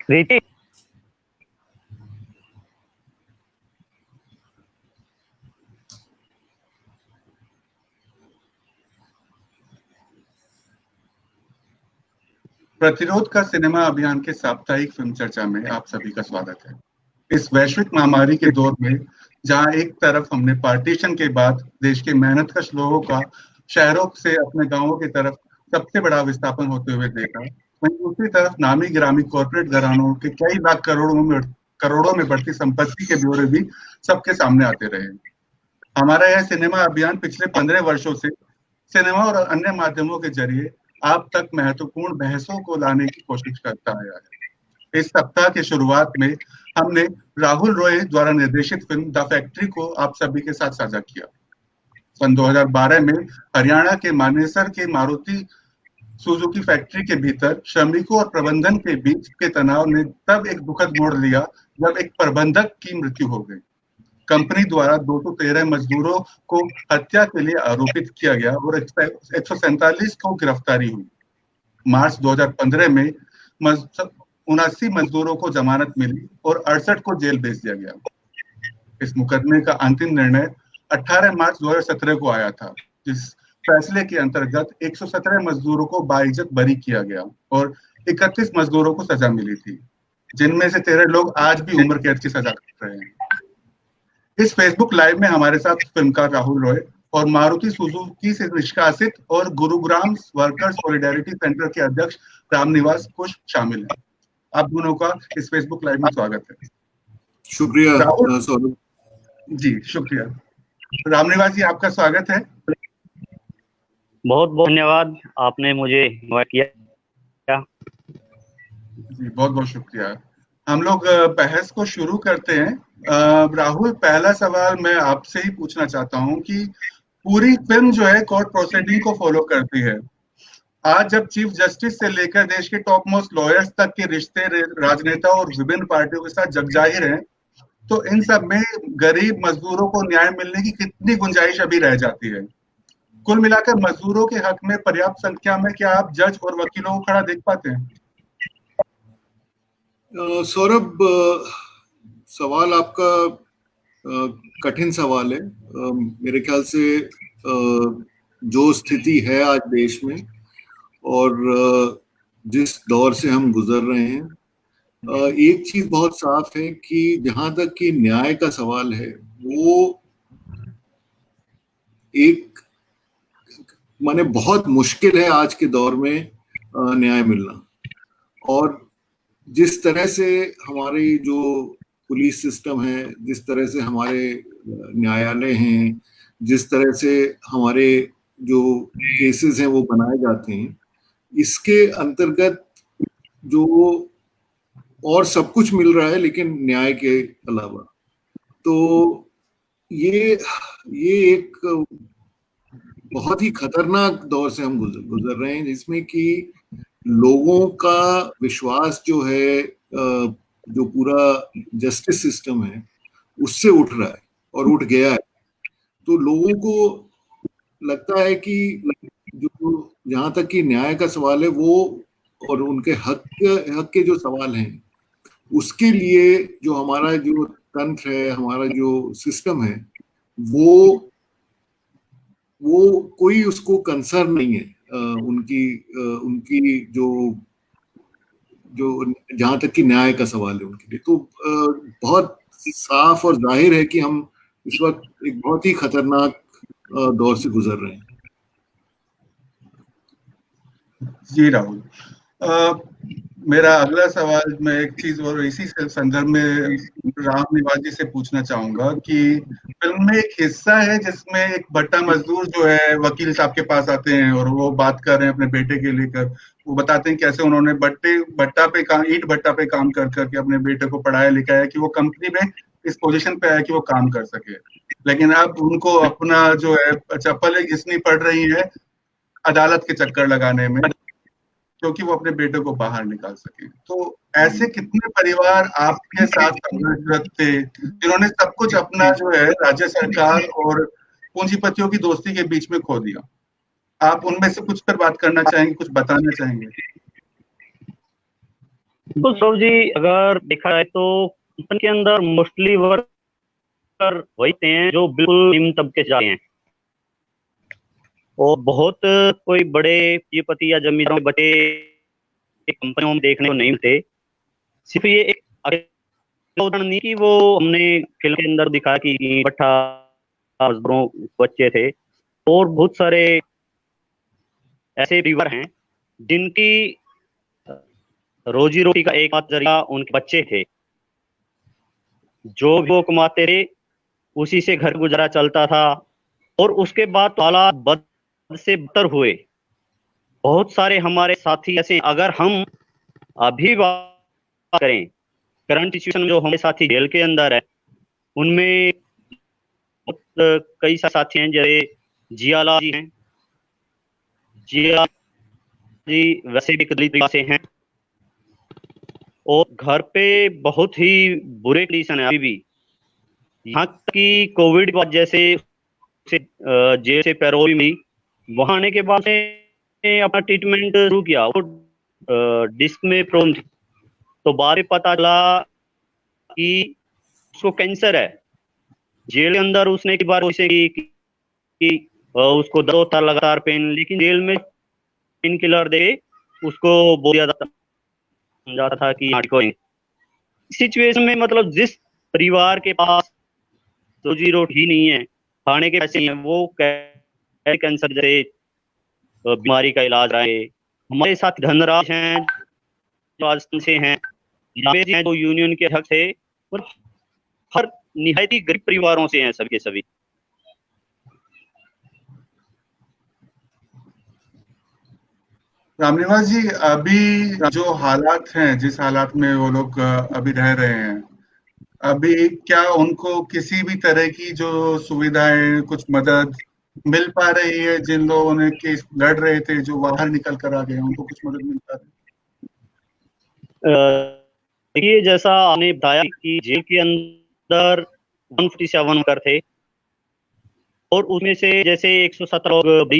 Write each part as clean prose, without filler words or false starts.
रीति। प्रतिरोध का सिनेमा अभियान के साप्ताहिक फिल्म चर्चा में आप सभी का स्वागत है। इस वैश्विक महामारी के दौर में जहां एक तरफ हमने पार्टीशन के बाद देश के मेहनतकश लोगों का शहरों से अपने गांवों की तरफ सबसे बड़ा विस्थापन होते हुए देखा, वहीं दूसरी तरफ नामी गिरामी कॉर्पोरेट घरानों के कई लाख करोड़ों में बढ़ती संपत्ति के ब्यौरे भी सबके सामने आते रहे। हमारा यह सिनेमा अभियान पिछले 15 वर्षों से सिनेमा और अन्य माध्यमों के जरिए आप तक महत्वपूर्ण बहसों को लाने की कोशिश करता आया है। इस सप्ताह की शुरुआत में हमने राहुल रॉय द्वारा निर्देशित फिल्म द फैक्ट्री को आप सभी के साथ साझा किया। सन 2012 में हरियाणा के मानेसर के मारुति सुजुकी फैक्ट्री के भीतर श्रमिकों और प्रबंधन के बीच के तनाव ने तब एक दुखद मोड़ लिया जब एक प्रबंधक की मृत्यु हो गई। कंपनी द्वारा 213 मजदूरों को हत्या के लिए आरोपित किया गया और 147 को गिरफ्तारी हुई। मार्च 2015 में 79 मजदूरों को जमानत मिली और 68 को जेल भेज दिया गया। इस मुकदमे का अंतिम निर्णय 18 मार्च 2017 को आया था, जिस फैसले के अंतर्गत 117 मजदूरों को बाइज्जत बरी किया गया और 31 मजदूरों को सजा मिली थी, जिनमें से 13 लोग आज भी उम्र कैद की सजा काट रहे हैं। इस फेसबुक लाइव में हमारे साथ फिल्मकार राहुल रॉय और मारुति सुजुकी से निष्कासित और गुरुग्राम वर्कर्स सॉलिडेरिटी सेंटर के अध्यक्ष रामनिवास कुश शामिल हैं। आप दोनों का इस फेसबुक लाइव में स्वागत है। शुक्रिया सौरभ जी, शुक्रिया। रामनिवास जी, आपका स्वागत है। बहुत बहुत धन्यवाद, आपने मुझे इनवाइट किया जी, बहुत बहुत शुक्रिया। हम लोग बहस को शुरू करते हैं। राहुल, पहला सवाल मैं आपसे ही पूछना चाहता हूं कि पूरी फिल्म जो है कोर्ट प्रोसीडिंग को फॉलो करती है। आज जब चीफ जस्टिस से लेकर देश के टॉप मोस्ट लॉयर्स तक के रिश्ते राजनेता और विभिन्न पार्टियों के साथ जगजाहिर हैं, तो इन सब में गरीब मजदूरों को न्याय मिलने की कितनी गुंजाइश अभी रह जाती है? कुल मिलाकर मजदूरों के हक में पर्याप्त संख्या में क्या आप जज और वकीलों को खड़ा देख पाते हैं? सौरभ, सवाल आपका कठिन सवाल है। मेरे ख्याल से जो स्थिति है आज देश में और जिस दौर से हम गुजर रहे हैं, एक चीज बहुत साफ है कि जहां तक कि न्याय का सवाल है, वो एक माने बहुत मुश्किल है आज के दौर में न्याय मिलना। और जिस तरह से हमारी जो पुलिस सिस्टम है, जिस तरह से हमारे न्यायालय हैं, जिस तरह से हमारे जो केसेस हैं वो बनाए जाते हैं, इसके अंतर्गत जो और सब कुछ मिल रहा है लेकिन न्याय के अलावा, तो ये एक बहुत ही खतरनाक दौर से हम गुजर रहे हैं, जिसमें कि लोगों का विश्वास जो है, जो पूरा जस्टिस सिस्टम है, उससे उठ रहा है और उठ गया है। तो लोगों को लगता है कि जो जहां तक कि न्याय का सवाल है वो और उनके हक के जो सवाल हैं, उसके लिए जो हमारा जो तंत्र है, हमारा जो सिस्टम है, वो कोई उसको कंसर्न नहीं है। उनकी जो जहां तक कि न्याय का सवाल है उनके लिए, तो बहुत साफ और जाहिर है कि हम इस वक्त एक बहुत ही खतरनाक दौर से गुजर रहे हैं। जी राहुल, मेरा अगला सवाल मैं एक चीज और इसी संदर्भ में रामनिवास जी से पूछना चाहूंगा कि फिल्म में एक हिस्सा है जिसमें एक भट्टा मजदूर जो है वकील साहब के पास आते हैं और वो बात कर रहे हैं अपने बेटे के लेकर। वो बताते हैं कैसे उन्होंने ईट भट्टा पे काम कर करके अपने बेटे को पढ़ाया लिखाया कि वो कंपनी में इस पोजीशन पे आया कि वो काम कर सके। लेकिन अब उनको अपना जो है चप्पल घिसनी पड़ रही है अदालत के चक्कर लगाने में, क्योंकि वो अपने बेटे को बाहर निकाल सके। तो ऐसे कितने परिवार आपके साथ संबंधित थे जिन्होंने सब कुछ अपना जो है राज्य सरकार और पूंजीपतियों की दोस्ती के बीच में खो दिया? आप उनमें से कुछ पर बात करना चाहेंगे, कुछ बताना चाहेंगे? तो सौरभ जी, अगर देखा जाए तो कंपनी के अंदर मोस्टली वर्कर वही हैं जो बिल्कुल निम्न तबके से जाते हैं, और बहुत कोई बड़े पूंजीपति या जमींदारों के बच्चे कंपनियों में देखने को नहीं मिलते। सिर्फ ये एक अकेला उदाहरण नहीं कि वो हमने फिल्म के अंदर दिखाया कि भट्टा मजदूरों बच्चे थे, और बहुत सारे ऐसे परिवार हैं जिनकी रोजी रोटी का एकमात्र जरिया उनके बच्चे थे। जो भी वो कमाते थे उसी से घर गुजारा चलता था, और उसके बाद तो हालात बद से बदतर हुए। बहुत सारे हमारे साथी ऐसे, अगर हम अभी बात करें करंट सिचुएशन में, जो हमारे साथी जेल के अंदर है, उनमें कई साथी हैं, जैसे जियाला जी हैं। जिया जी वैसे भी दलित परिवार से हैं, और घर पे बहुत ही बुरे कंडीशन है अभी भी। यहाँ तक कि कोविड के बाद जैसे उसे जेल से पैरोल मिली, वहां आने के बाद उसने अपना ट्रीटमेंट शुरू किया। वो डिस्क में प्रॉब्लम थी, तो बाद में पता चला कि उसको कैंसर है। जेल के अंदर उसने एक बार उसे कि उसको दर्द होता लगातार पेन, लेकिन जेल में पेन किलर दे उसको बहुत ज्यादा समझाता था कि हाँ ठीक हो जाएंगे। सिचुएशन में मतलब जिस परिवार के पास रोजी रोटी ही नहीं है, खाने के पैसे नहीं है, वो कैंसर जैसे बीमारी का इलाज रहे। हमारे साथ धनराज हैं जो राजस्थान से हैं, रामेश हैं जो यूनियन के अध्यक्ष थे, और हर निहायती गरीब परिवारों से हैं सभी के सभी। रामनिवास जी, अभी जो हालात हैं, जिस हालात में वो लोग अभी रह रहे हैं, अभी क्या उनको किसी भी तरह की जो सुविधाएं, कुछ मदद मिल पा रही है? जिन लोगों ने केस लड़ रहे थे, जो बाहर निकल कर आ गए, उनको कुछ मदद मिल पा रही देखिए, जैसा आपने बताया कि जेल के अंदर 147 वर्कर थे, और उसमें से जैसे 117 लोग बरी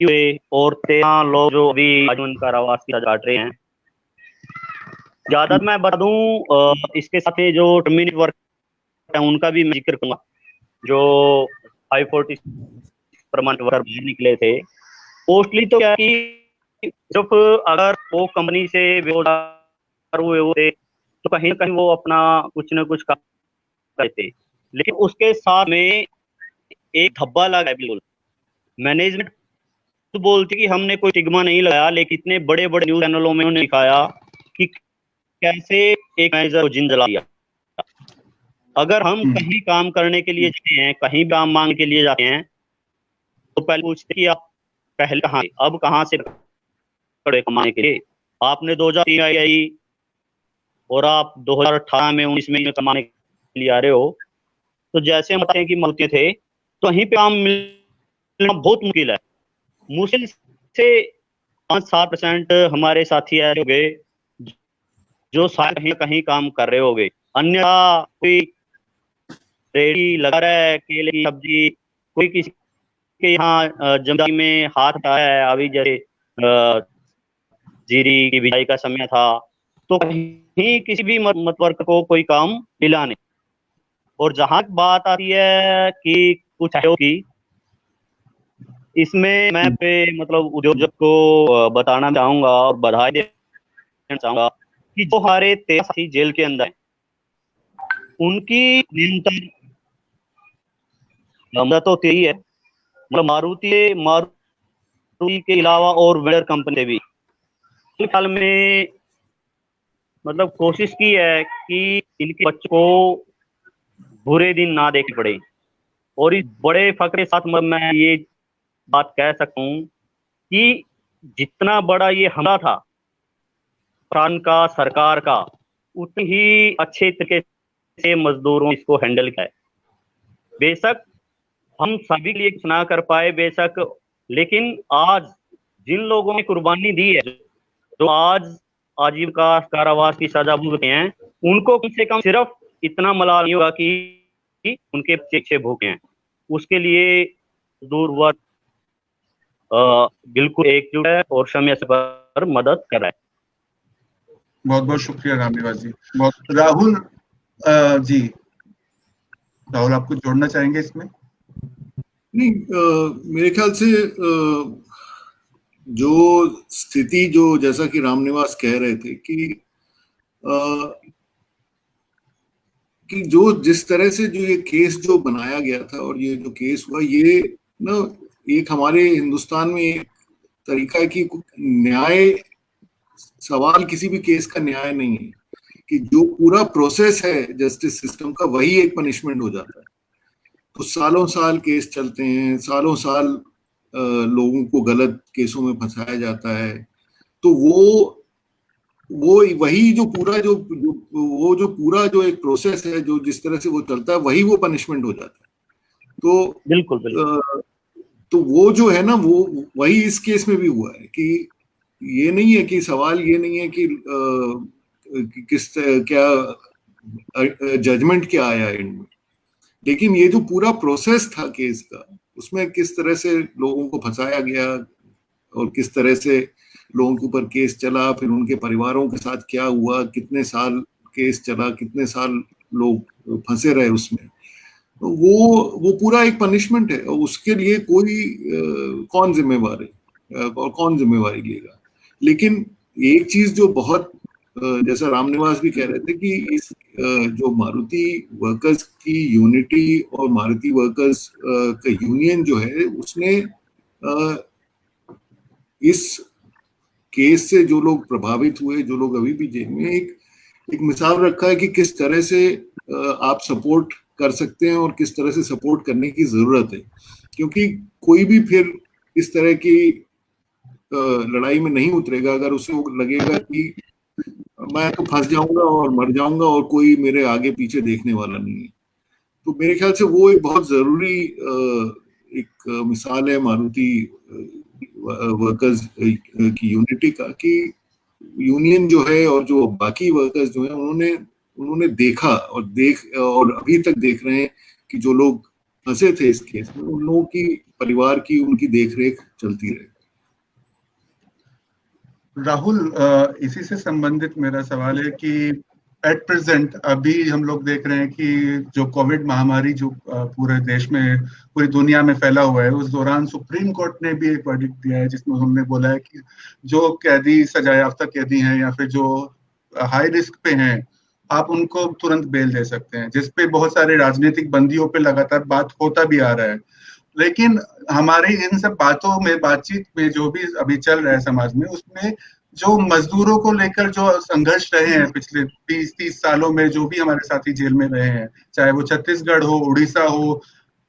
हुए, और 13 लोग जो अभी आजीवन कारावास की सजा काट रहे हैं। ज्यादा मैं बता दूं, इसके साथ ही जो टर्मिनेट वर्क है उनका भी मैं जिक्र करूंगा, जो 540 परमानेंट वर्कर बाहर निकले थे। मोस्टली तो क्या है कि सिर्फ अगर वो कंपनी से बेरोजगार हुए होते तो कहीं ना कहीं वो अपना कुछ ना कुछ काम करते, लेकिन उसके साथ में एक धब्बा लगा है बिल्कुल। मैनेजमेंट तो बोलती कि हमने कोई स्टिग्मा नहीं लगाया, लेकिन इतने बड़े बड़े न्यूज चैनलों में उन्होंने दिखाया कि कैसे एक मैनेजर को जिंदा जला दिया। अगर हम है। कहीं काम करने के लिए जाते हैं, कहीं काम मांग के लिए जाते हैं, तो पहले पूछते कि आप पहले कहाँ थे, अब कहाँ से पड़े कमाने के लिए। आपने 2003 आई और आप 2018 में 19 में कमाने के लिए आ रहे हो, तो जैसे हम बताते हैं कि मलते थे, तो वहीं पे काम मिलना बहुत मुश्किल है। मुश्किल से 5-7% हमारे साथी ऐसे हो गए जो शायद कहीं कहीं काम कर रहे हो गए। अन्य कोई रेडी लगा रहा है केले की सब्जी, कोई किसी के यहाँ जमींदारी में हाथ उठाया है। अभी जैसे जीरी की बिजाई का समय था, तो कहीं किसी भी मत वर्ग को कोई काम मिला नहीं। और जहां बात आती है कि कुछ सहयोग की, इसमें मैं पे मतलब उद्योजक को बताना चाहूंगा और बधाई देना चाहूंगा कि जो हमारे 13 साथी जेल के अंदर हैं, उनकी निरंतर मदद तो यही है। मतलब मारुति के अलावा और वेंडर कंपनी से भी फिलहाल में मतलब कोशिश की है कि इनके बच्चों को बुरे दिन ना देखने पड़े। और इस बड़े फख्र के साथ मैं ये बात कह सकता हूँ कि जितना बड़ा ये हमला था प्रांत का, सरकार का, उतनी ही अच्छे तरीके से मजदूरों ने इसको हैंडल किया है। बेशक हम सभी के लिए कुछ ना कर पाए, बेशक, लेकिन आज जिन लोगों ने कुर्बानी दी है, जो आज आजीविका कारावास की सजा भुगते हैं, उनको कम से कम सिर्फ इतना मलाल नहीं होगा कि उनके पीछे भूखे हैं। उसके लिए दूर वर्ग बिल्कुल एकजुट है और समय पर मदद कर रहा है। बहुत बहुत शुक्रिया रामनिवास जी। बहुत राहुल जी, राहुल आप कुछ जोड़ना चाहेंगे इसमें? नहीं, मेरे ख्याल से जो स्थिति, जो जैसा कि रामनिवास कह रहे थे कि जो जिस तरह से जो ये केस जो बनाया गया था और ये जो केस हुआ, ये ना एक हमारे हिंदुस्तान में एक तरीका है कि न्याय, सवाल किसी भी केस का न्याय नहीं है, कि जो पूरा प्रोसेस है जस्टिस सिस्टम का, वही एक पनिशमेंट हो जाता है। तो सालों साल केस चलते हैं, सालों साल लोगों को गलत केसों में फंसाया जाता है। तो वो वही जो पूरा जो पूरा जो एक प्रोसेस है, जो जिस तरह से वो चलता है, वही वो पनिशमेंट हो जाता है। तो बिल्कुल बिल्कुल। तो वो जो है ना, वो वही इस केस में भी हुआ है कि ये नहीं है कि सवाल ये नहीं है कि किस क्या जजमेंट क्या आया एंड में, लेकिन ये जो पूरा प्रोसेस था केस का, उसमें किस तरह से लोगों को फंसाया गया और किस तरह से लोगों के ऊपर केस चला, फिर उनके परिवारों के साथ क्या हुआ, कितने साल केस चला, कितने साल लोग फंसे रहे उसमें, तो वो पूरा एक पनिशमेंट है। और उसके लिए कोई कौन जिम्मेवार है और कौन जिम्मेवारी लेगा। लेकिन एक चीज जो बहुत जैसा रामनिवास भी कह रहे थे कि इस जो मारुति वर्कर्स की यूनिटी और मारुति वर्कर्स का यूनियन जो है, उसने इस केस से जो लोग प्रभावित हुए, जो लोग अभी भी जेल में, एक मिसाल रखा है कि किस तरह से आप सपोर्ट कर सकते हैं और किस तरह से सपोर्ट करने की जरूरत है। क्योंकि कोई भी फिर इस तरह की लड़ाई में नहीं उतरेगा अगर उसे लगेगा कि मैं तो फंस जाऊंगा और मर जाऊंगा और कोई मेरे आगे पीछे देखने वाला नहीं है। तो मेरे ख्याल से वो एक बहुत जरूरी एक मिसाल है मारुति वर्कर्स की यूनिटी का, कि यूनियन जो है और जो बाकी वर्कर्स जो है, उन्होंने देखा और अभी तक देख रहे हैं कि जो लोग फंसे थे इस केस में, उन लोगों की परिवार की उनकी देखरेख चलती रहे। राहुल, इसी से संबंधित मेरा सवाल है कि एट प्रेजेंट अभी हम लोग देख रहे हैं कि जो कोविड महामारी जो पूरे देश में, पूरी दुनिया में फैला हुआ है, उस दौरान सुप्रीम कोर्ट ने भी एक वर्डिक्ट दिया है जिसमें उन्होंने बोला है कि जो कैदी, सजायाफ्ता कैदी हैं या फिर जो हाई रिस्क पे हैं, आप उनको तुरंत बेल दे सकते हैं, जिसपे बहुत सारे राजनीतिक बंदियों पे लगातार बात होता भी आ रहा है। लेकिन हमारे इन सब बातों में, बातचीत में जो भी अभी चल रहा है समाज में, उसमें जो मजदूरों को लेकर जो संघर्ष रहे हैं पिछले 20-30 सालों में, जो भी हमारे साथी जेल में रहे हैं, चाहे वो छत्तीसगढ़ हो, उड़ीसा हो,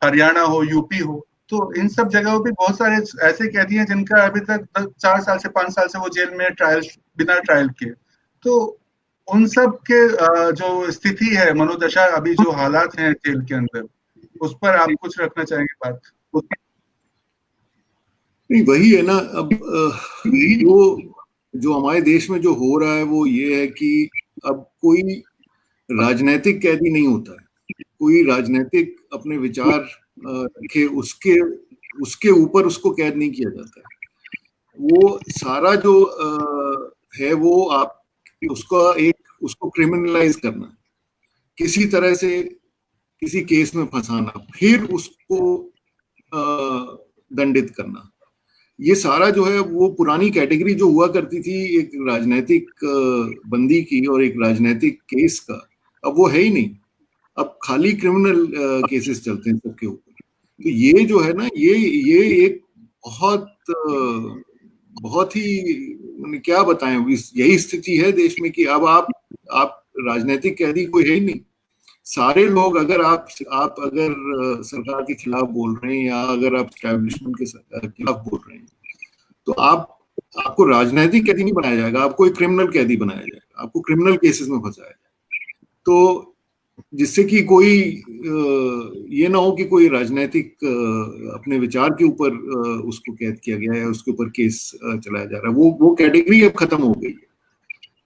हरियाणा हो, यूपी हो, तो इन सब जगहों पे बहुत सारे ऐसे कैदी हैं जिनका अभी तक 4 साल से 5 साल से वो जेल में बिना ट्रायल के। तो उन सब के जो स्थिति है, मनोदशा, अभी जो हालात हैं जेल के अंदर, उस पर आप कुछ रखना चाहेंगे बात? नहीं, वही है ना। अब जो हमारे देश में जो हो रहा है वो ये है कि अब कोई राजनीतिक कैदी नहीं होता है। कोई राजनीतिक अपने विचार रखे, उसके ऊपर उसको कैद नहीं किया जाता है। वो सारा जो है वो आप उसको क्रिमिनलाइज करना, किसी तरह से किसी केस में फंसाना, फिर उसको दंडित करना, ये सारा जो है वो पुरानी कैटेगरी जो हुआ करती थी एक राजनीतिक बंदी की और एक राजनीतिक केस का, अब वो है ही नहीं। अब खाली क्रिमिनल केसेस चलते हैं सबके ऊपर। तो ये जो है ना, ये एक बहुत ही क्या बताएं, यही स्थिति है देश में कि अब आप राजनीतिक कैदी कोई है ही नहीं। सारे लोग, अगर आप अगर सरकार के खिलाफ बोल रहे हैं या अगर आप एस्टैब्लिशमेंट के खिलाफ बोल रहे हैं, तो आपको राजनीतिक कैदी नहीं बनाया जाएगा, आपको एक क्रिमिनल कैदी बनाया जाएगा, आपको क्रिमिनल केसेस में फंसाया जाएगा। तो जिससे कि कोई ये ना हो कि कोई राजनीतिक अपने विचार के ऊपर उसको कैद किया गया है, उसके ऊपर केस चलाया जा रहा है, वो कैटेगरी अब खत्म हो गई है।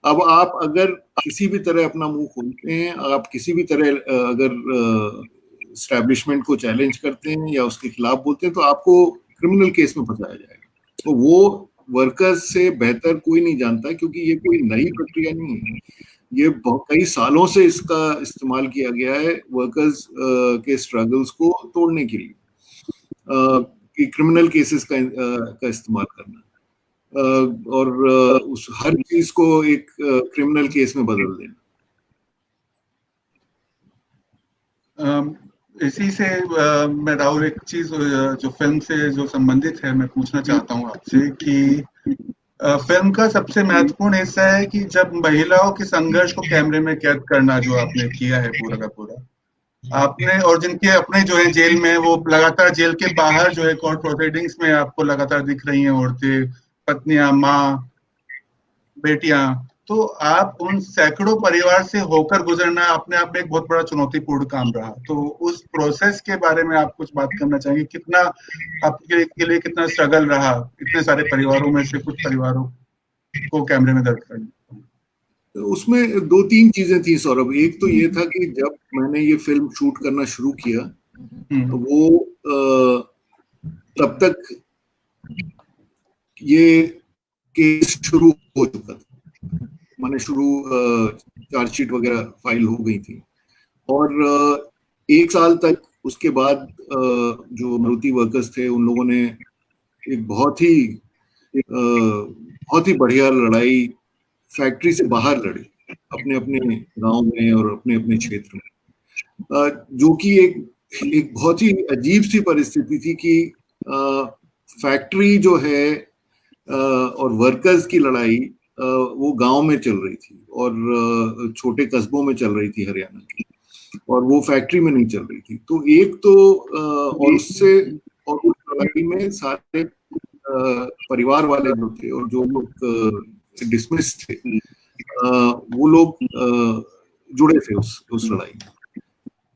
अब आप अगर किसी भी तरह अपना मुंह खोलते हैं, आप किसी भी तरह अगर एस्टैब्लिशमेंट को चैलेंज करते हैं या उसके खिलाफ बोलते हैं, तो आपको क्रिमिनल केस में फंसाया जाएगा। तो वर्कर्स से बेहतर कोई नहीं जानता, क्योंकि ये कोई नई प्रक्रिया नहीं है। ये कई सालों से इसका इस्तेमाल किया गया है वर्कर्स के स्ट्रगल्स को तोड़ने के लिए, कि क्रिमिनल केसेस का इस्तेमाल करना, और उस हर चीज को एक क्रिमिनल केस में बदल देना। इसी से मैं राहुल एक चीज जो फिल्म से जो संबंधित है मैं पूछना चाहता हूँ आपसे कि फिल्म का सबसे महत्वपूर्ण हिस्सा है कि जब महिलाओं के संघर्ष को कैमरे में कैद करना जो आपने किया है पूरा का पूरा आपने, और जिनके अपने जो है जेल में, वो लगातार जेल के बाहर जो है कोर्ट प्रोसीडिंग्स में आपको लगातार दिख रही हैं औरतें, पत्नियां, माँ, बेटियां, तो आप उन सैकड़ों परिवार से होकर गुजरना अपने आप में एक बहुत बड़ा चुनौतीपूर्ण काम रहा। तो उस प्रोसेस के बारे में आप कुछ बात करना चाहेंगे, कितना आपके लिए कितना स्ट्रगल रहा इतने सारे परिवारों में से कुछ परिवारों को कैमरे में दर्ज करना? उसमें 2-3 चीजें थी सौरभ। एक तो ये था कि जब मैंने ये फिल्म शूट करना शुरू किया, वो तब तक ये केस शुरू हो चुका था, मैंने चार्जशीट वगैरह फाइल हो गई थी, और 1 साल तक उसके बाद जो मारुति वर्कर्स थे उन लोगों ने एक बहुत ही बढ़िया लड़ाई फैक्ट्री से बाहर लड़ी, अपने अपने गांव में और अपने अपने क्षेत्र में, जो कि एक बहुत ही अजीब सी परिस्थिति थी कि फैक्ट्री जो है और वर्कर्स की लड़ाई वो गांव में चल रही थी और छोटे कस्बों में चल रही थी हरियाणा की, और वो फैक्ट्री में नहीं चल रही थी। तो एक तो और उससे और उस लड़ाई में सारे परिवार वाले जो थे और जो लोग डिसमिस थे, वो लोग जुड़े थे उस लड़ाई में।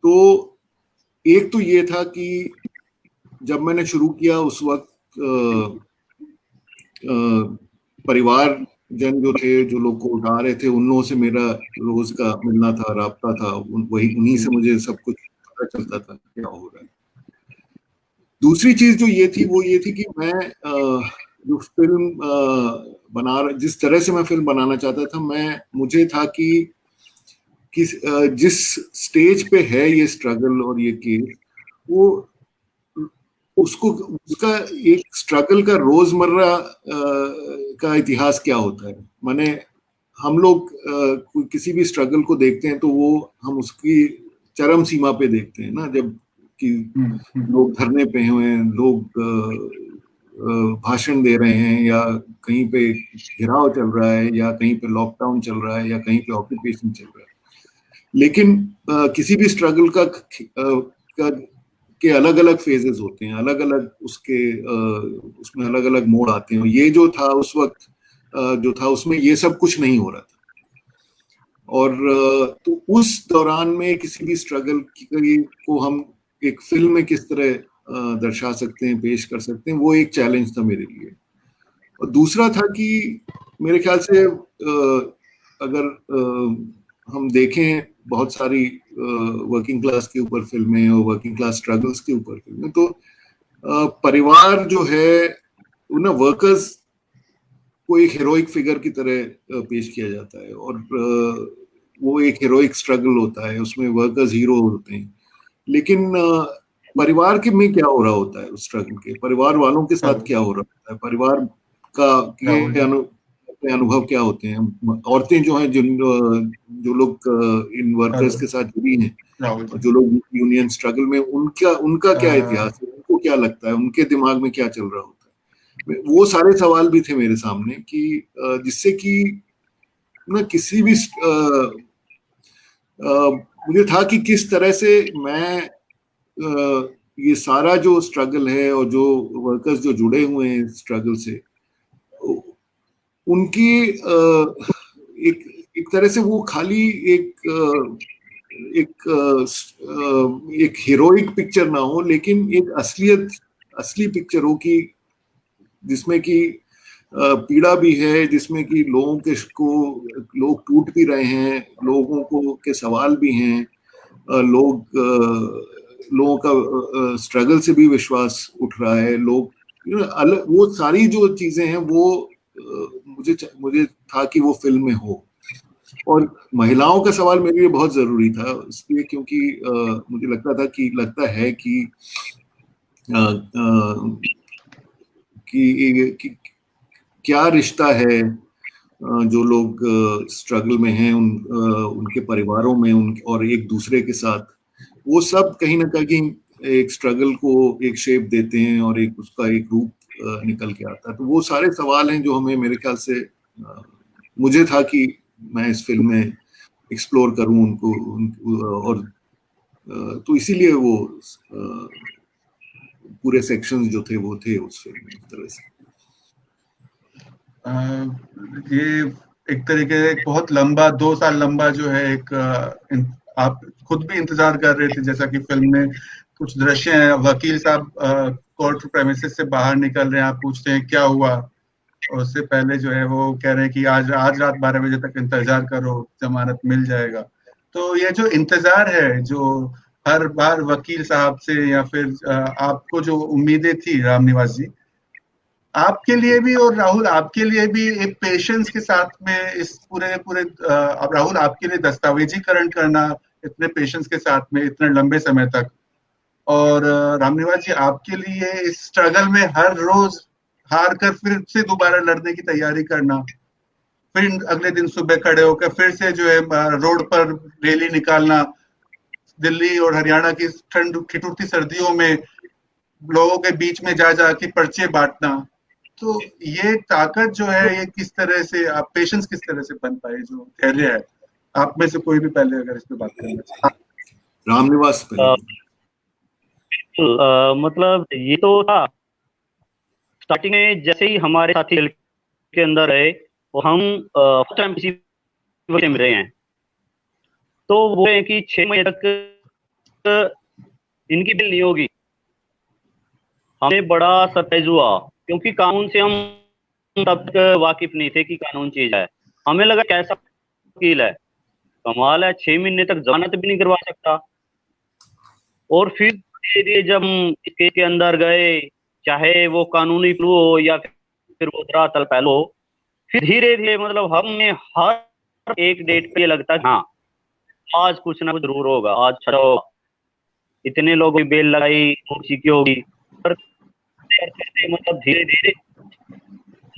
तो एक तो ये था कि जब मैंने शुरू किया उस वक्त परिवार जन जो थे, जो लोग को उठा रहे थे, उन लोगों से मेरा रोज का मिलना था, राब्ता था, उन्हीं से मुझे सब कुछ पता चलता था क्या हो रहा है। दूसरी चीज जो ये थी वो ये थी कि मैं जो फिल्म जिस तरह से मैं फिल्म बनाना चाहता था, मुझे था कि जिस स्टेज पे है ये स्ट्रगल और ये केस, वो उसका एक स्ट्रगल का रोजमर्रा का इतिहास क्या होता है। माने हम लोग किसी भी स्ट्रगल को देखते हैं तो वो हम उसकी चरम सीमा पे देखते हैं ना, जब कि लोग धरने पे हैं, लोग भाषण दे रहे हैं, या कहीं पे घेराव चल रहा है, या कहीं पे लॉकडाउन चल रहा है, या कहीं पे ऑक्यूपेशन चल रहा है। लेकिन किसी भी स्ट्रगल के अलग अलग फेजेस होते हैं, अलग अलग उसमें अलग अलग मोड़ आते हैं। ये जो था उस वक्त जो था उसमें ये सब कुछ नहीं हो रहा था, और तो उस दौरान में किसी भी स्ट्रगल को हम एक फिल्म में किस तरह दर्शा सकते हैं, पेश कर सकते हैं, वो एक चैलेंज था मेरे लिए। और दूसरा था कि मेरे ख्याल से अगर हम देखें बहुत सारी वर्किंग क्लास के ऊपर फिल्में और वर्किंग क्लास स्ट्रगल्स के ऊपर फिल्में, तो परिवार जो है उन्हें वर्कर्स को एक हीरोइक फिगर की तरह पेश किया जाता है, और वो एक हीरोइक स्ट्रगल होता है, उसमें वर्कर्स हीरो होते हैं। लेकिन परिवार के में क्या हो रहा होता है उस स्ट्रगल के, परिवार वालों के साथ क्या हो रहा होता है, परिवार का अनुभव क्या होते हैं, औरतें जो हैं जो लोग इन वर्कर्स के साथ जुड़ी हैं, जो लोग यूनियन स्ट्रगल में, उनका क्या इतिहास है, उनको क्या लगता है, उनके दिमाग में क्या चल रहा होता है। वो सारे सवाल भी थे मेरे सामने कि जिससे कि ना किसी भी मुझे था कि किस तरह से मैं ये सारा जो स्ट्रगल है और जो वर्कर्स जो जुड़े हुए हैं स्ट्रगल से, उनकी एक तरह से वो खाली एक हीरोइक पिक्चर ना हो, लेकिन एक असली पिक्चर हो कि जिसमें कि पीड़ा भी है, जिसमें कि लोग टूट भी रहे हैं, लोगों के सवाल भी हैं, लोगों का स्ट्रगल से भी विश्वास उठ रहा है, वो सारी जो चीजें हैं वो मुझे था कि वो फिल्म में हो। और महिलाओं का सवाल मेरे लिए बहुत जरूरी था, इसलिए क्योंकि मुझे लगता है अ, अ, कि क्या रिश्ता है जो लोग स्ट्रगल में हैं उनके परिवारों में और एक दूसरे के साथ, वो सब कहीं ना कहीं एक स्ट्रगल को एक शेप देते हैं और एक उसका एक रूप निकल के आता है। तो वो सारे सवाल हैं जो हमें, मेरे ख्याल से मुझे था कि मैं इस फिल्म में एक्सप्लोर करूं उनको और तो इसीलिए वो पूरे सेक्शंस जो थे वो थे उस फिल्म में इस तरह से। ये एक तरीके से बहुत लंबा 2 साल लंबा जो है एक आप खुद भी इंतजार कर रहे थे, जैसा कि फिल्म में कुछ दृश्य हैं, वकील साहब कोर्ट प्रेमिसेस से बाहर निकल रहे हैं, आप पूछते हैं क्या हुआ, और उससे पहले जो है वो कह रहे हैं कि आज रात 12 बजे तक इंतजार करो, जमानत मिल जाएगा। तो ये जो इंतजार है, जो हर बार वकील साहब से या फिर आपको जो उम्मीदें थी रामनिवास जी, आपके लिए भी और राहुल आपके लिए भी एक पेशेंस के साथ में इस पूरे अब राहुल आपके लिए दस्तावेजीकरण करना इतने पेशेंस के साथ में इतने लंबे समय तक, और रामनिवास जी आपके लिए इस स्ट्रगल में हर रोज हार कर फिर से दोबारा लड़ने की तैयारी करना, फिर अगले दिन सुबह खड़े होकर फिर से जो है रोड पर रैली निकालना, दिल्ली और हरियाणा की ठंड ठिठुरती सर्दियों में लोगों के बीच में जा के पर्चे बांटना, तो ये ताकत जो है ये किस तरह से आप पेशेंस किस तरह से बन पाए, जो धैर्य है, आप में से कोई भी पहले अगर इस पे बात करना चाहे। रामनिवास पहले। मतलब ये तो था स्टार्टिंग में, जैसे ही हमारे साथी जेल के अंदर है वो हम फर्स्ट टाइम किसी वजह में रहे हैं, तो वो है कि 6 महीने तक इनकी बिल नहीं होगी। हमें बड़ा सरप्राइज हुआ क्योंकि कानून से हम तब तक वाकिफ नहीं थे कि कानून चीज है। हमें लगा कैसा वकील है, कमाल है, 6 महीने तक जमानत भी नहीं करवा सकता। और फिर धीरे धीरे जब हम इस केस के अंदर गए, चाहे वो कानूनी क्लू हो या फिर वो धरातल पहलू हो, फिर धीरे धीरे मतलब हमने हर एक डेट पे ये लगता है हाँ आज कुछ ना कुछ जरूर होगा, आज छठा होगा। इतने लोगों की बेल लगाई, थोड़ी की होगी, करते मतलब धीरे धीरे